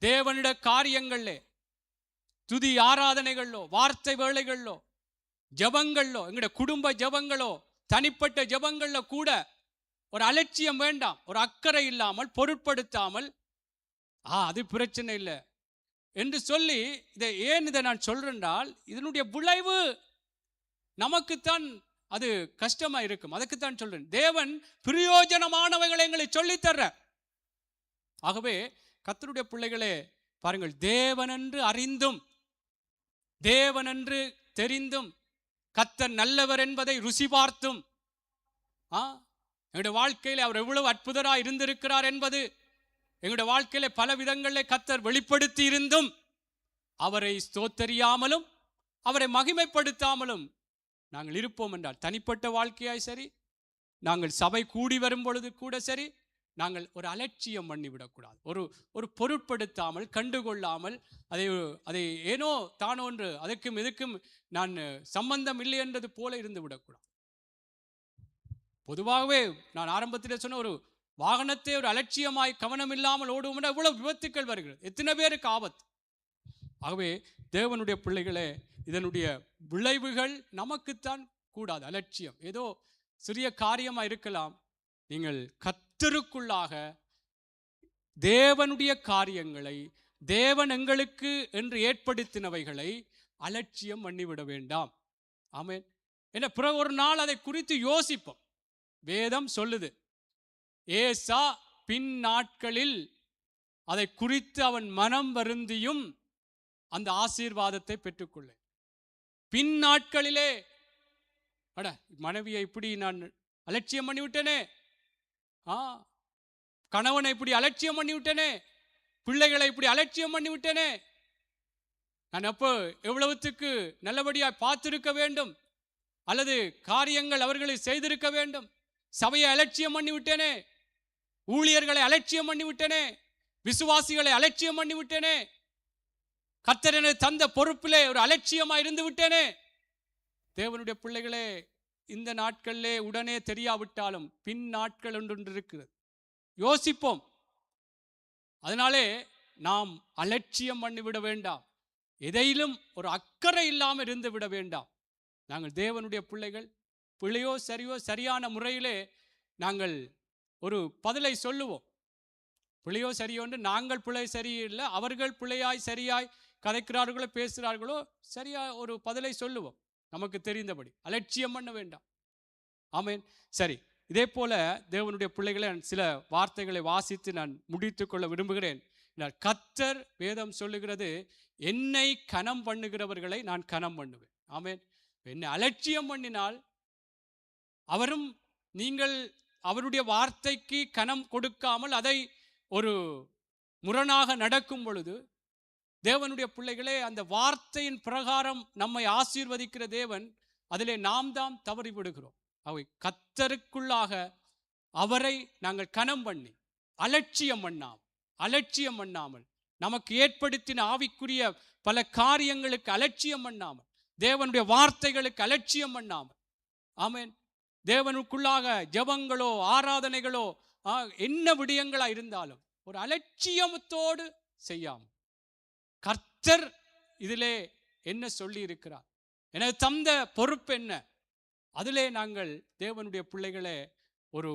A: தேவனுடைய காரியங்களிலே, துதி ஆராதனைகளோ, வார்த்தை வேளைகளோ, ஜபங்களோ, எங்களுடைய குடும்ப ஜபங்களோ, தனிப்பட்ட ஜபங்கள்ல கூட ஒரு அலட்சியம் வேண்டாம். ஒரு அக்கறை இல்லாமல் பொருட்படுத்தாமல் அது பிரச்சனை இல்லை என்று சொல்லி இதை நான் சொல்றேன்னால் இதனுடைய விளைவு நமக்குத்தான் அது கஷ்டமா இருக்கும். அதுக்குத்தான் சொல்றேன், தேவன் பிரயோஜனமானவைகளை எங்களை சொல்லித்தர்ற. ஆகவே கர்த்தருடைய பிள்ளைகளே பாருங்கள், தேவனென்று அறிந்தும் தேவனென்று தெரிந்தும் கர்த்தர் நல்லவர் என்பதை ருசி பார்த்தும் எங்களுடைய வாழ்க்கையில் அவர் எவ்வளவு அற்புதராய் இருந்திருக்கிறார் என்பது எங்களுடைய வாழ்க்கையில பல விதங்களில் கர்த்தர் வெளிப்படுத்தி இருந்தும் அவரை ஸ்தோத்தரியாமலும் அவரை மகிமைப்படுத்தாமலும் நாங்கள் இருப்போம் என்றால், தனிப்பட்ட வாழ்க்கையாய் சரி, நாங்கள் சபை கூடி வரும் பொழுது கூட சரி, நாங்கள் ஒரு அலட்சியம் பண்ணிவிடக்கூடாது. ஒரு பொருட்படுத்தாமல் கண்டுகொள்ளாமல் அதை ஏனோ தானோ என்று அதுக்கும் இதுக்கும் நான் சம்பந்தம் இல்லை என்றது போல இருந்து விடக்கூடாது. பொதுவாகவே நான் ஆரம்பத்தில் சொன்ன, ஒரு வாகனத்தை ஒரு அலட்சியமாய் கவனம் இல்லாமல் ஓடுவோம், இவ்வளவு விபத்துக்கள் வருகிறது, எத்தனை பேருக்கு ஆபத்து. ஆகவே தேவனுடைய பிள்ளைகளே, இதனுடைய விளைவுகள் நமக்குத்தான் கூடாது. அலட்சியம் ஏதோ சிறிய காரியமா இருக்கலாம். நீங்கள் கர்த்தருக்குள்ளாக தேவனுடைய காரியங்களை, தேவன் எங்களுக்கு என்று ஏற்படுத்தினவைகளை அலட்சியம் பண்ணிவிட வேண்டாம். ஆமென். என்ன பிறகு ஒரு நாள் அதை குறித்து யோசிப்போம். வேதம் சொல்லுது, ஏசா பின் நாட்களில் அதை குறித்து அவன் மனம் வருந்தியும் அந்த ஆசீர்வாதத்தை பெற்றுக்கொள்ள. பின் நாட்களிலே மனைவியை இப்படி நான் அலட்சியம் பண்ணிவிட்டேனே, கணவனை இப்படி அலட்சியம் பண்ணிவிட்டேனே, பிள்ளைகளை இப்படி அலட்சியம் பண்ணிவிட்டேனே, நான் அப்போ எவ்வளவுத்துக்கு நல்லபடியாக பார்த்திருக்க வேண்டும், அல்லது காரியங்கள் அவர்களை செய்திருக்க வேண்டும். சபையை அலட்சியம் பண்ணிவிட்டேனே, ஊழியர்களை அலட்சியம் பண்ணிவிட்டேனே, விசுவாசிகளை அலட்சியம் பண்ணிவிட்டேனே, கர்த்தர் எனக்கு தந்த பொறுப்பிலே ஒரு அலட்சியமாக இருந்து விட்டேனே. தேவனுடைய பிள்ளைகளே, இந்த நாட்களிலே உடனே தெரியாவிட்டாலும் பின் நாட்கள் ஒன்று இருக்கிறது, யோசிப்போம். அதனாலே நாம் அலட்சியம் பண்ணிவிட வேண்டாம், எதையிலும் ஒரு அக்கறை இல்லாமல் இருந்து விட வேண்டாம். நாங்கள் தேவனுடைய பிள்ளைகள், பிள்ளையோ சரியோ சரியான முறையிலே நாங்கள் ஒரு பதிலை சொல்லுவோம். பிள்ளையோ சரியோ என்று நாங்கள் பிள்ளை சரியில்லை, அவர்கள் பிள்ளையாய் சரியாய் கதைக்கிறார்களோ பேசுகிறார்களோ சரியா ஒரு பதிலை சொல்லுவோம், நமக்கு தெரிந்தபடி. அலட்சியம் பண்ண வேண்டாம். ஆமென். சரி, இதே போல தேவனுடைய பிள்ளைகளை சில வார்த்தைகளை வாசித்து நான் முடித்துக் கொள்ள விரும்புகிறேன். கர்த்தர் வேதம் சொல்லுகிறது, என்னை கனம் பண்ணுகிறவர்களை நான் கனம் பண்ணுவேன். ஆமென். என்னை அலட்சியம் பண்ணினால் அவரும் நீங்கள் அவருடைய வார்த்தைக்கு கனம் கொடுக்காமல் அதை ஒரு முரணாக நடக்கும் பொழுது, தேவனுடைய பிள்ளைகளே, அந்த வார்த்தையின் பிரகாரம் நம்மை ஆசீர்வதிக்கிற தேவன், அதிலே நாம் தான் தவறி விடுகிறோம். அவை கர்த்தருக்குள்ளாக அவரை நாங்கள் கனம் பண்ணி அலட்சியம் பண்ணாமல் நமக்கு ஏற்படுத்தின ஆவிக்குரிய பல காரியங்களுக்கு அலட்சியம் பண்ணாமல், தேவனுடைய வார்த்தைகளுக்கு அலட்சியம் பண்ணாமல், ஆமென், தேவனுக்குள்ளாக ஜெபங்களோ ஆராதனைகளோ என்ன விடயங்களா இருந்தாலும் ஒரு அலட்சியத்தோடு செய்யாமல், கர்த்தர் இதிலே என்ன சொல்லி இருக்கிறார், எனக்கு தந்த பொறுப்பு என்ன, அதிலே நாங்கள் தேவனுடைய பிள்ளைகளே ஒரு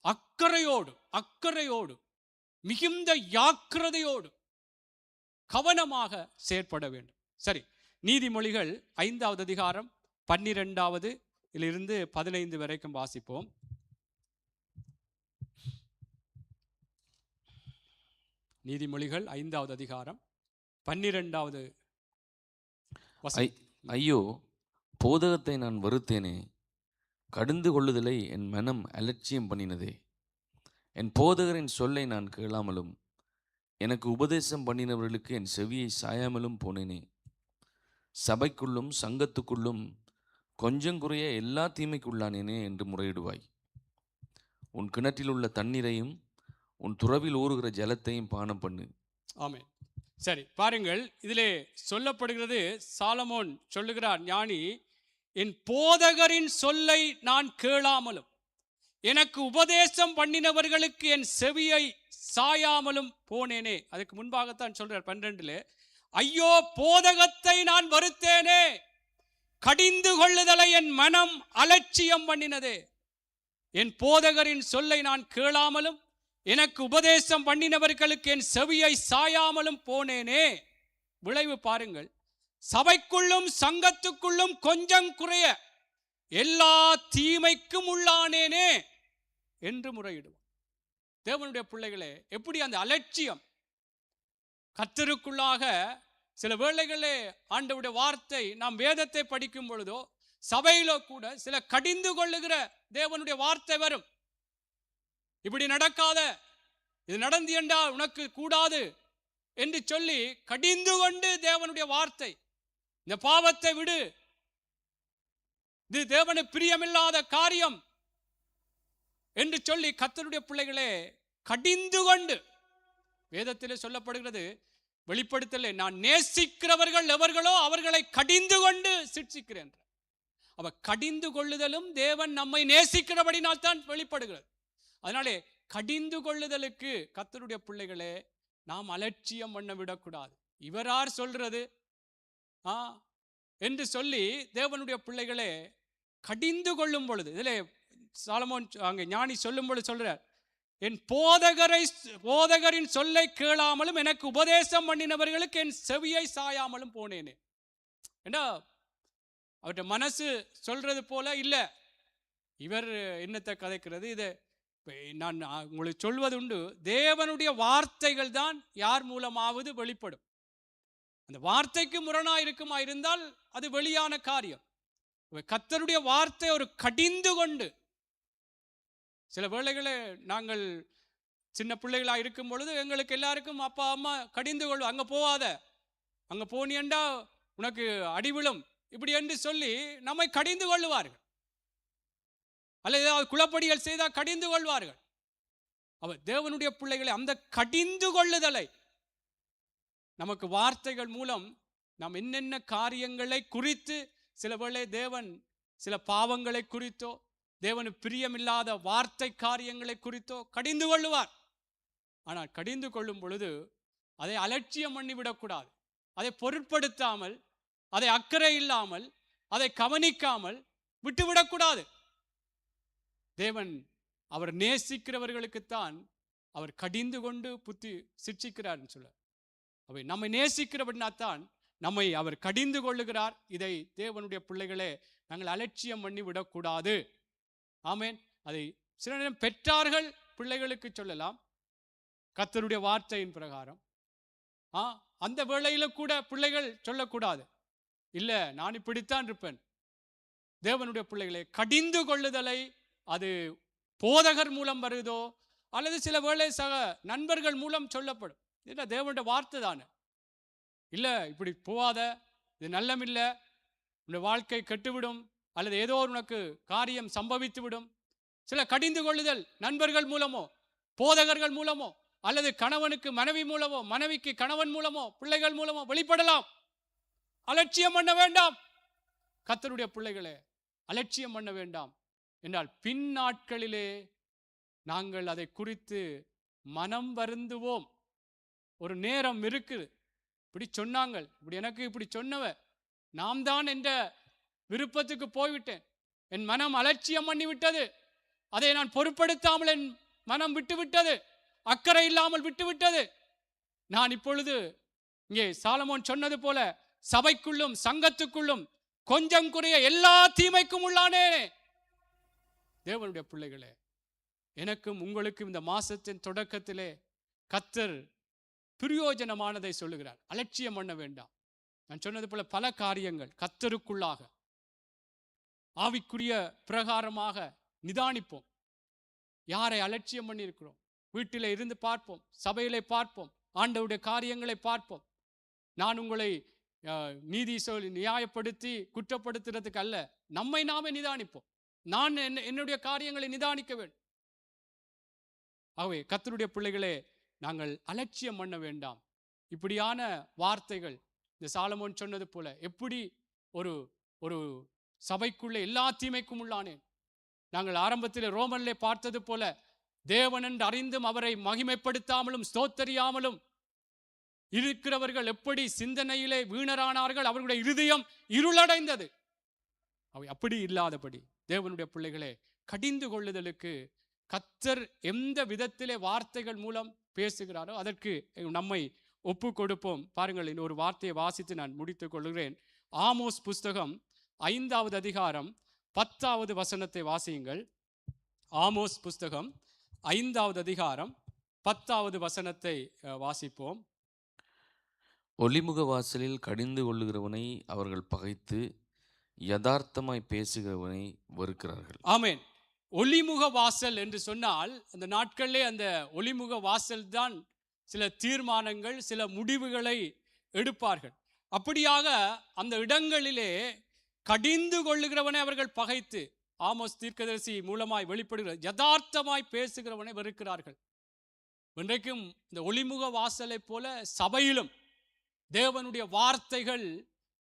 A: அக்கறையோடு மிகுந்த ஜாக்கிரதையோடு கவனமாக செயற்பட வேண்டும். சரி, நீதிமொழிகள் 5வது அதிகாரம் 12வது இலிருந்து 15 வரைக்கும் வாசிப்போம். நீதிமொழிகள் 5வது அதிகாரம் 12வது வசனம்.
B: ஐயோ, போதகத்தை நான் வெறுத்தேனே, கடிந்து கொள்ளுதலை என் மனம் அலட்சியம் பண்ணினதே. என் போதகரின் சொல்லை நான் கேளாமலும் எனக்கு உபதேசம் பண்ணினவர்களுக்கு என் செவியை சாயாமலும் போனேனே. சபைக்குள்ளும் சங்கத்துக்குள்ளும் கொஞ்சம் குறைய எல்லா தீமைக்குள்ளானேனே என்று முறையிடுவாய். உன் கிணற்றில் உள்ள தண்ணீரையும் உன் துறவில் ஊறுகிற ஜலத்தையும் பானம் பண்ணு.
A: ஆமென். சரி, பாருங்கள், இதிலே சொல்லப்படுகிறது, சாலமோன் சொல்லுகிறார், ஞானி, என் போதகரின் சொல்லை நான் கேளாமலும் எனக்கு உபதேசம் பண்ணினவர்களுக்கு என் செவியை சாயாமலும் போனேனே. அதுக்கு முன்பாகத்தான் சொல்றார் 12, ஐயோ, போதகத்தை நான் வெறுத்தேனே, கடிந்து கொள்ளுதலை என் மனம் அலட்சியம் பண்ணினதே. என் போதகரின் சொல்லை நான் கேளாமலும் எனக்கு உபதேசம் பண்ணினவர்களுக்கு என் செவியை சாயாமலும் போனேனே. விளைவு பாருங்கள், சபைக்குள்ளும் சங்கத்துக்குள்ளும் கொஞ்சம் குறைய எல்லா தீமைக்கும் உள்ளானேனே என்று முறையிடுவோம். தேவனுடைய பிள்ளைகளே, எப்படி அந்த அலட்சியம் கர்த்தருக்குள்ளாக சில வேளைகளே ஆண்டவருடைய வார்த்தை நாம் வேதத்தை படிக்கும் பொழுதோ சபையிலோ கூட சில கடிந்து கொள்ளுகிற தேவனுடைய வார்த்தை வரும். இப்படி நடக்காத, இது நடந்து என்றால் உனக்கு கூடாது என்று சொல்லி கடிந்து கொண்டு தேவனுடைய வார்த்தை, இந்த பாவத்தை விடு, இது தேவனுக்கு பிரியமில்லாத காரியம் என்று சொல்லி கர்த்தருடைய பிள்ளைகளே கடிந்து கொண்டு, வேதத்திலே சொல்லப்படுகிறது, வெளிப்படுத்தலே, நான் நேசிக்கிறவர்கள் எவர்களோ அவர்களை கடிந்து கொண்டு சிட்சிக்கிறேன். அவ கடிந்து கொள்ளுதலும் தேவன் நம்மை நேசிக்கிறபடினால் தான் வெளிப்படுகிறது. அதனாலே கடிந்து கொள்ளுதலுக்கு கர்த்தருடைய பிள்ளைகளே நாம் அலட்சியம் பண்ண விடக்கூடாது. இவரார் சொல்றது என்று சொல்லி தேவனுடைய பிள்ளைகளே கடிந்து கொள்ளும் பொழுது, இதிலே சாலமோன் அங்கே ஞானி சொல்லும் பொழுது சொல்றார், என் போதகரின் சொல்லை கேளாமலும் எனக்கு உபதேசம் பண்ணினவர்களுக்கு என் செவியை சாயாமலும் போனேனே. ஏண்டா அவருடைய மனசு சொல்றது போல இல்லை, இவர் என்னத்தை கதைக்கிறது. இதை நான் உங்களுக்கு சொல்வது உண்டு, தேவனுடைய வார்த்தைகள் தான் யார் மூலமாவது வெளிப்படும். அந்த வார்த்தைக்கு முரணாக இருக்குமா இருந்தால் அது வெளியான காரியம். கர்த்தருடைய வார்த்தை ஒரு கடிந்து கொண்டு, சில வேளைகளை நாங்கள் சின்ன பிள்ளைகளாக இருக்கும் பொழுது எங்களுக்கு எல்லாருக்கும் அப்பா அம்மா கடிந்து கொள்வோம், அங்கே போகாத, அங்கே போனியண்டா உனக்கு அடிவிழும், இப்படி என்று சொல்லி நம்மை கடிந்து கொள்ளுவார்கள். அல்லது ஏதாவது குளப்படிகள் செய்தால் கடிந்து கொள்வார்கள். அவர் தேவனுடைய பிள்ளைகளை அந்த கடிந்து கொள்ளுதலை நமக்கு வார்த்தைகள் மூலம் நாம் என்னென்ன காரியங்களை குறித்து, சில வேளை தேவன் சில பாவங்களை குறித்தோ தேவனுக்கு பிரியமில்லாத வார்த்தை காரியங்களை குறித்தோ கடிந்து கொள்ளுவார். ஆனால் கடிந்து கொள்ளும் பொழுது அதை அலட்சியம் பண்ணிவிடக்கூடாது. அதை பொருட்படுத்தாமல், அதை அக்கறை இல்லாமல், அதை கவனிக்காமல் விட்டுவிடக்கூடாது. தேவன் அவர் நேசிக்கிறவர்களுக்குத்தான் அவர் கடிந்து கொண்டு புத்தி சிட்சிக்கிறார்னு சொல்ல. அவை நம்மை நேசிக்கிறபடினாத்தான் நம்மை அவர் கடிந்து கொள்ளுகிறார். இதை தேவனுடைய பிள்ளைகளே நாங்கள் அலட்சியம் பண்ணி விடக்கூடாது. ஆமேன். அதை சில நேரம் பெற்றார்கள் பிள்ளைகளுக்கு சொல்லலாம் கர்த்தருடைய வார்த்தையின் பிரகாரம். அந்த வேளையில கூட பிள்ளைகள் சொல்லக்கூடாது, இல்லை நான் இப்படித்தான் இருப்பேன். தேவனுடைய பிள்ளைகளை கடிந்து கொள்ளுதலை அது போதகர் மூலம் வருதோ அல்லது சில வேளை சக நண்பர்கள் மூலம் சொல்லப்படும். இல்லை தேவனுடைய வார்த்தை தானே, இல்லை இப்படி போகாத, இது நல்லமில்லை, உன்னுடைய வாழ்க்கை கெட்டுவிடும், அல்லது ஏதோ உனக்கு காரியம் சம்பவித்து விடும். சில கடிந்து கொள்ளுதல் நண்பர்கள் மூலமோ போதகர்கள் மூலமோ அல்லது கணவனுக்கு மனைவி மூலமோ மனைவிக்கு கணவன் மூலமோ பிள்ளைகள் மூலமோ வெளிப்படலாம். அலட்சியம் பண்ண வேண்டாம். கர்த்தருடைய பிள்ளைகளே அலட்சியம் பண்ண வேண்டாம். என்றால் பின் நாட்களிலே நாங்கள் அதை குறித்து மனம் வருந்துவோம். ஒரு நேரம் இருக்குது, இப்படி சொன்னாங்க, இப்படி எனக்கு இப்படி சொன்னவ, நாம் தான் என்ற விருப்பத்துக்கு போய்விட்டேன், என் மனம் அலட்சியம் பண்ணி விட்டது, அதை நான் பொருட்படுத்தாமல் என் மனம் விட்டுவிட்டது, அக்கறை இல்லாமல் விட்டுவிட்டது. நான் இப்பொழுது இங்கே சாலமோன் சொன்னது போல சபைக்குள்ளும் சங்கத்துக்குள்ளும் கொஞ்சம் குறைய எல்லா தீமைக்கும் உள்ளானே. தேவனுடைய பிள்ளைகளே, எனக்கும் உங்களுக்கும் இந்த மாசத்தின் தொடக்கத்திலே கர்த்தர் பிரயோஜனமானதை சொல்லுகிறார். அலட்சியம் பண்ண வேண்டாம். நான் சொன்னது போல பல காரியங்கள் கர்த்தருக்குள்ளாக ஆவிக்குரிய பிரகாரமாக நிதானிப்போம். யாரை அலட்சியம் பண்ணி இருக்கிறோம், வீட்டிலே இருந்து பார்ப்போம், சபையிலே பார்ப்போம், ஆண்டவருடைய காரியங்களை பார்ப்போம். நான் உங்களை நீதி சொல்லி நியாயப்படுத்தி குற்றப்படுத்துறதுக்கு அல்ல, நம்மை நாமே நிதானிப்போம். நான் என்னுடைய காரியங்களை நிதானிக்க வேண்டும். ஆகவே கர்த்தருடைய பிள்ளைகளே, நாங்கள் அலட்சியம் பண்ண வேண்டாம். இப்படியான வார்த்தைகள் இந்த சாலமோன் சொன்னது போல, எப்படி ஒரு ஒரு சபைக்குள்ளே எல்லா தீமைக்கும் உள்ளானேன். நாங்கள் ஆரம்பத்தில் ரோமனிலே பார்த்தது போல, தேவன் என்று அறிந்தும் அவரை மகிமைப்படுத்தாமலும் ஸ்தோத்தரியாமலும் இருக்கிறவர்கள் எப்படி சிந்தனையிலே வீணரானார்கள், அவர்களுடைய இருதயம் இருளடைந்தது. அவை அப்படி இல்லாதபடி தேவனுடைய பிள்ளைகளே, கடிந்து கொள்ளுதலுக்கு கர்த்தர் எந்த விதத்திலே வார்த்தைகள் மூலம் பேசுகிறாரோ அதற்கு நம்மை ஒப்பு கொடுப்போம். பாருங்கள், இன்னொரு வார்த்தையை வாசித்து நான் முடித்துக் கொள்கிறேன். ஆமோஸ் புஸ்தகம் 5வது அதிகாரம் 10வது வசனத்தை வாசியுங்கள். ஆமோஸ் புஸ்தகம் 5வது அதிகாரம் 10வது வசனத்தை வாசிப்போம்.
B: ஒலிமுக வாசலில் கடிந்து கொள்ளுகிறவனை அவர்கள் பகைத்து யதார்த்தமாய் பேசுகிறவனை வெறுக்கிறார்கள்.
A: ஆமென். ஒலிமுக வாசல் என்று சொன்னால் அந்த நாட்களிலே அந்த ஒலிமுக வாசல் தான் சில தீர்மானங்கள், சில முடிவுகளை எடுப்பார்கள். அப்படியாக அந்த இடங்களிலே கடிந்து கொள்ளுகிறவனை அவர்கள் பகைத்து, ஆமோஸ் தீர்க்கதரிசி மூலமாய் வெளிப்படுகிற யதார்த்தமாய் பேசுகிறவனை வெறுக்கிறார்கள். இன்றைக்கும் இந்த ஒலிமுக வாசலை போல சபையிலும் தேவனுடைய வார்த்தைகள்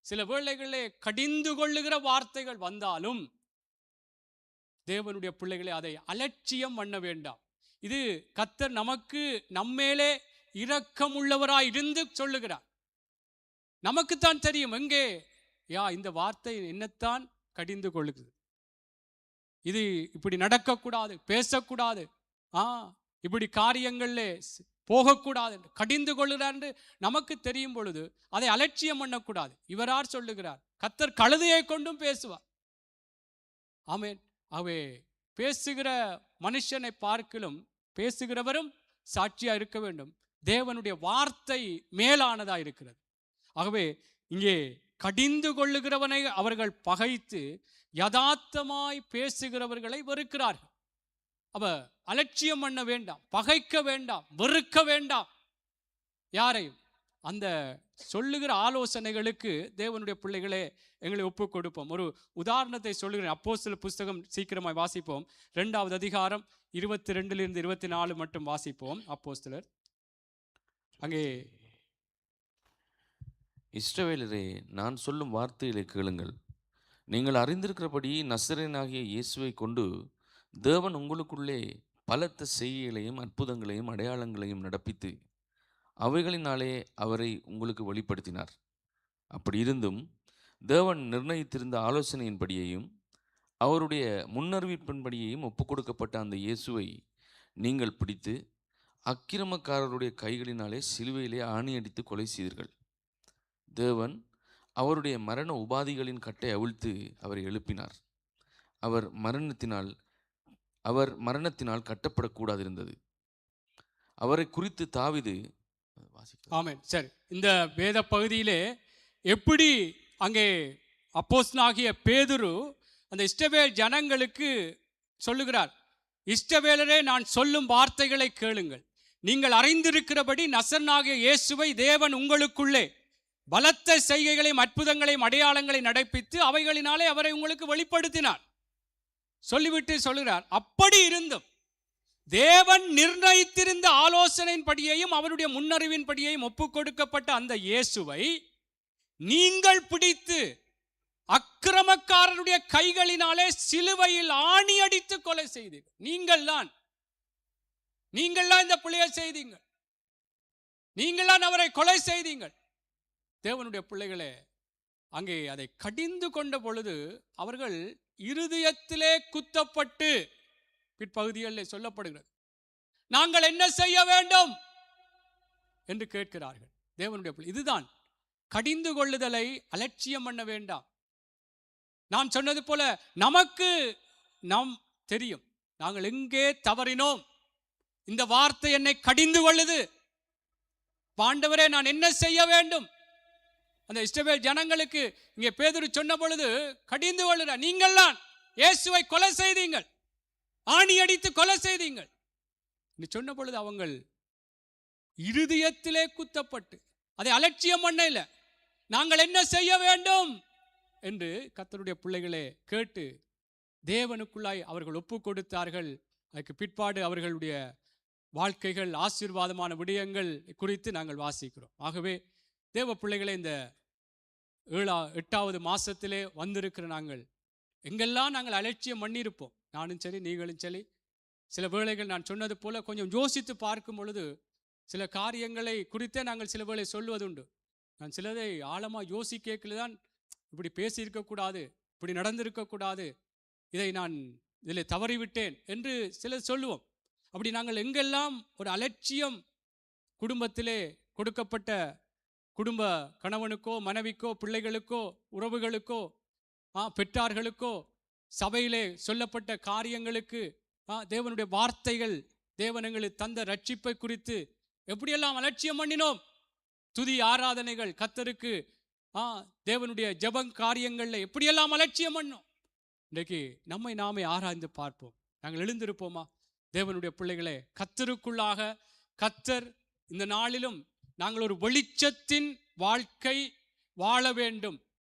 A: சில வேளைகளிலே கடிந்து கொள்ளுகிற வார்த்தைகள் வந்தாலும் தேவனுடைய பிள்ளைகளை அதை அலட்சியம் பண்ண வேண்டாம். இது கர்த்தர் நமக்கு நம்மேலே இரக்கமுள்ளவராய் இருந்து சொல்லுகிறார். நமக்குத்தான் தெரியும் எங்கே இந்த வார்த்தை என்னத்தான் கடிந்து கொள்ளுகிறது, இது இப்படி நடக்கக்கூடாது, பேசக்கூடாது, இப்படி காரியங்கள்ல போகக்கூடாது என்று கடிந்து கொள்ளுகிறார் என்று நமக்கு தெரியும் பொழுது அதை அலட்சியம் பண்ணக்கூடாது. இவரார் சொல்லுகிறார்? கர்த்தர் கழுதையை கொண்டும் பேசுவார். ஆமென். அவே பேசுகிற மனுஷனை பார்க்கிலும் பேசுகிறவரும் சாட்சியா இருக்க வேண்டும். தேவனுடைய வார்த்தை மேலானதா இருக்கிறது. ஆகவே இங்கே கடிந்து கொள்ளுகிறவனை அவர்கள் பகைத்து யதார்த்தமாய் பேசுகிறவர்களை வெறுக்கிறார்கள். அவ அலட்சியம் பண்ண வேண்டாம், பகைக்க வேண்டாம், வெறுக்க வேண்டாம் யாரையும். அந்த சொல்லுகிற ஆலோசனைகளுக்கு தேவனுடைய பிள்ளைகளே எங்களை ஒப்புக் கொடுப்போம். ஒரு உதாரணத்தை சொல்லுகிறேன். அப்போஸ்தலர் புஸ்தகம் சீக்கிரமாய் வாசிப்போம். 2வது அதிகாரம் 22 24 மட்டும் வாசிப்போம். அப்போஸ்தலர். அங்கே
B: இஸ்ரவேலரே, நான் சொல்லும் வார்த்தைகளை கேளுங்கள். நீங்கள் அறிந்திருக்கிறபடி நசரேயனாகிய இயேசுவை கொண்டு தேவன் உங்களுக்குள்ளே பலத்த செய்கைகளையும் அற்புதங்களையும் அடையாளங்களையும் நடப்பித்து அவைகளினாலே அவரை உங்களுக்கு வெளிப்படுத்தினார். அப்படி இருந்தும் தேவன் நிர்ணயித்திருந்த ஆலோசனையின்படியையும் அவருடைய முன்னறிவிப்பின்படியையும் ஒப்புக் கொடுக்கப்பட்ட அந்த இயேசுவை நீங்கள் பிடித்து அக்கிரமக்காரருடைய கைகளினாலே சிலுவையிலே ஆணியடித்து கொலை செய்தீர்கள். தேவன் அவருடைய மரண உபாதிகளின் கட்டை அவிழ்த்து அவரை எழுப்பினார். அவர் மரணத்தினால் கட்டப்படக்கூடாதிருந்தது. அவரை குறித்து தாவீது
A: ஆமென். சரி, இந்த வேத பகுதியிலே எப்படி அங்கே அப்போஸ்தலனாகிய பேதுரு அந்த இஸ்ரவேல் ஜனங்களுக்கு சொல்லுகிறார், இஸ்ரவேலரே, நான் சொல்லும் வார்த்தைகளை கேளுங்கள். நீங்கள் அறிந்திருக்கிறபடி நசரேயனாகிய இயேசுவை தேவன் உங்களுக்குள்ளே பலத்த செய்கைகளையும் அற்புதங்களையும் அடையாளங்களை நடப்பித்து அவைகளினாலே அவரை உங்களுக்கு வெளிப்படுத்தினார். சொல்லிவிட்டு சொல்லுகிறார், அப்படி இருந்தும் தேவன் நிர்ணயித்திருந்த ஆலோசனையின்படியையும் அவருடைய முன்னறிவின்படியையும் ஒப்புக் கொடுக்கப்பட்ட அந்த இயேசுவை நீங்கள் பிடித்து அக்கிரமக்காரருடைய கைகளினாலே சிலுவையில் ஆணி அடித்து கொலை செய்தீர்கள். நீங்கள் தான் இந்த பிள்ளையை செய்தீங்க, நீங்கள் தான் அவரை கொலை செய்தீங்கள். தேவனுடைய பிள்ளைகளே, அங்கே அதை கடிந்து கொண்ட பொழுது அவர்கள் இருதயத்திலே குத்தப்பட்டு, பிற்பகுதிகளில் சொல்லப்படுகிறது, நாங்கள் என்ன செய்ய வேண்டும் என்று கேட்கிறார்கள். தேவனுடைய பிள்ளை, இதுதான் கடிந்து கொள்ளுதலை அலட்சியம் பண்ண வேண்டாம். நான் சொன்னது போல நமக்கு நாம் தெரியும், நாங்கள் எங்கே தவறினோம், இந்த வார்த்தை என்னை கடிந்து கொள்ளுது, ஆண்டவரே நான் என்ன செய்ய வேண்டும். அந்த இஸ்ரவேல் ஜனங்களுக்கு இங்கே பேதுரு சொன்ன பொழுது கடிந்து கொள்ளுகிறார், நீங்கள் தான் இயேசுவை கொலை செய்தீங்கள், ஆணி அடித்து கொலை செய்தீங்கள் என்று சொன்ன பொழுது அவங்கள் இருதயத்திலே குத்தப்பட்டு அதை அலட்சியம் பண்ண இல்லை, நாங்கள் என்ன செய்ய வேண்டும் என்று கர்த்தருடைய பிள்ளைகளே கேட்டு தேவனுக்குள்ளாய் அவர்கள் ஒப்பு கொடுத்தார்கள். அதுக்கு பிற்பாடு அவர்களுடைய வாழ்க்கைகள் ஆசீர்வாதமான விடயங்கள் குறித்து நாங்கள் வாசிக்கிறோம். ஆகவே தேவ பிள்ளைகளை, இந்த 8வது மாசத்திலே வந்திருக்கிற நாங்கள் எங்கெல்லாம் நாங்கள் அலட்சியம் பண்ணியிருப்போம், நானும் சரி நீங்களும் சரி, சில வேளைகள் நான் சொன்னது போல கொஞ்சம் யோசித்து பார்க்கும் பொழுது சில காரியங்களை குறித்தே நாங்கள் சில வேளை சொல்வதுண்டு. நான் சிலதை ஆழமாக யோசிக்கல தான் இப்படி பேசியிருக்கக்கூடாது, இப்படி நடந்திருக்கக்கூடாது, இதை நான் இதில் தவறிவிட்டேன் என்று சிலர் சொல்லுவோம். அப்படி நாங்கள் எங்கெல்லாம் ஒரு அலட்சியம் குடும்பத்திலே கொடுக்கப்பட்ட குடும்ப கணவனுக்கோ மனைவிக்கோ பிள்ளைகளுக்கோ உறவுகளுக்கோ பெற்றார்களுக்கோ சபையிலே சொல்லப்பட்ட காரியங்களுக்கு தேவனுடைய வார்த்தைகள், தேவன் எங்களுக்கு தந்த ரட்சிப்பை குறித்து எப்படியெல்லாம் அலட்சியம் பண்ணினோம். துதி ஆராதனைகள் கர்த்தருக்கு தேவனுடைய ஜெப காரியங்கள்ல எப்படியெல்லாம் அலட்சியம் பண்ணோம். இன்றைக்கு நம்மை நாமே ஆராய்ந்து பார்ப்போம். நாங்கள் எழுந்திருப்போமா? தேவனுடைய பிள்ளைகளே, கர்த்தருக்குள்ளாக கர்த்தர் இந்த நாளிலும் நாங்கள் ஒரு வெளிச்சத்தின் வாழ்க்கை வாழ வேண்டும்.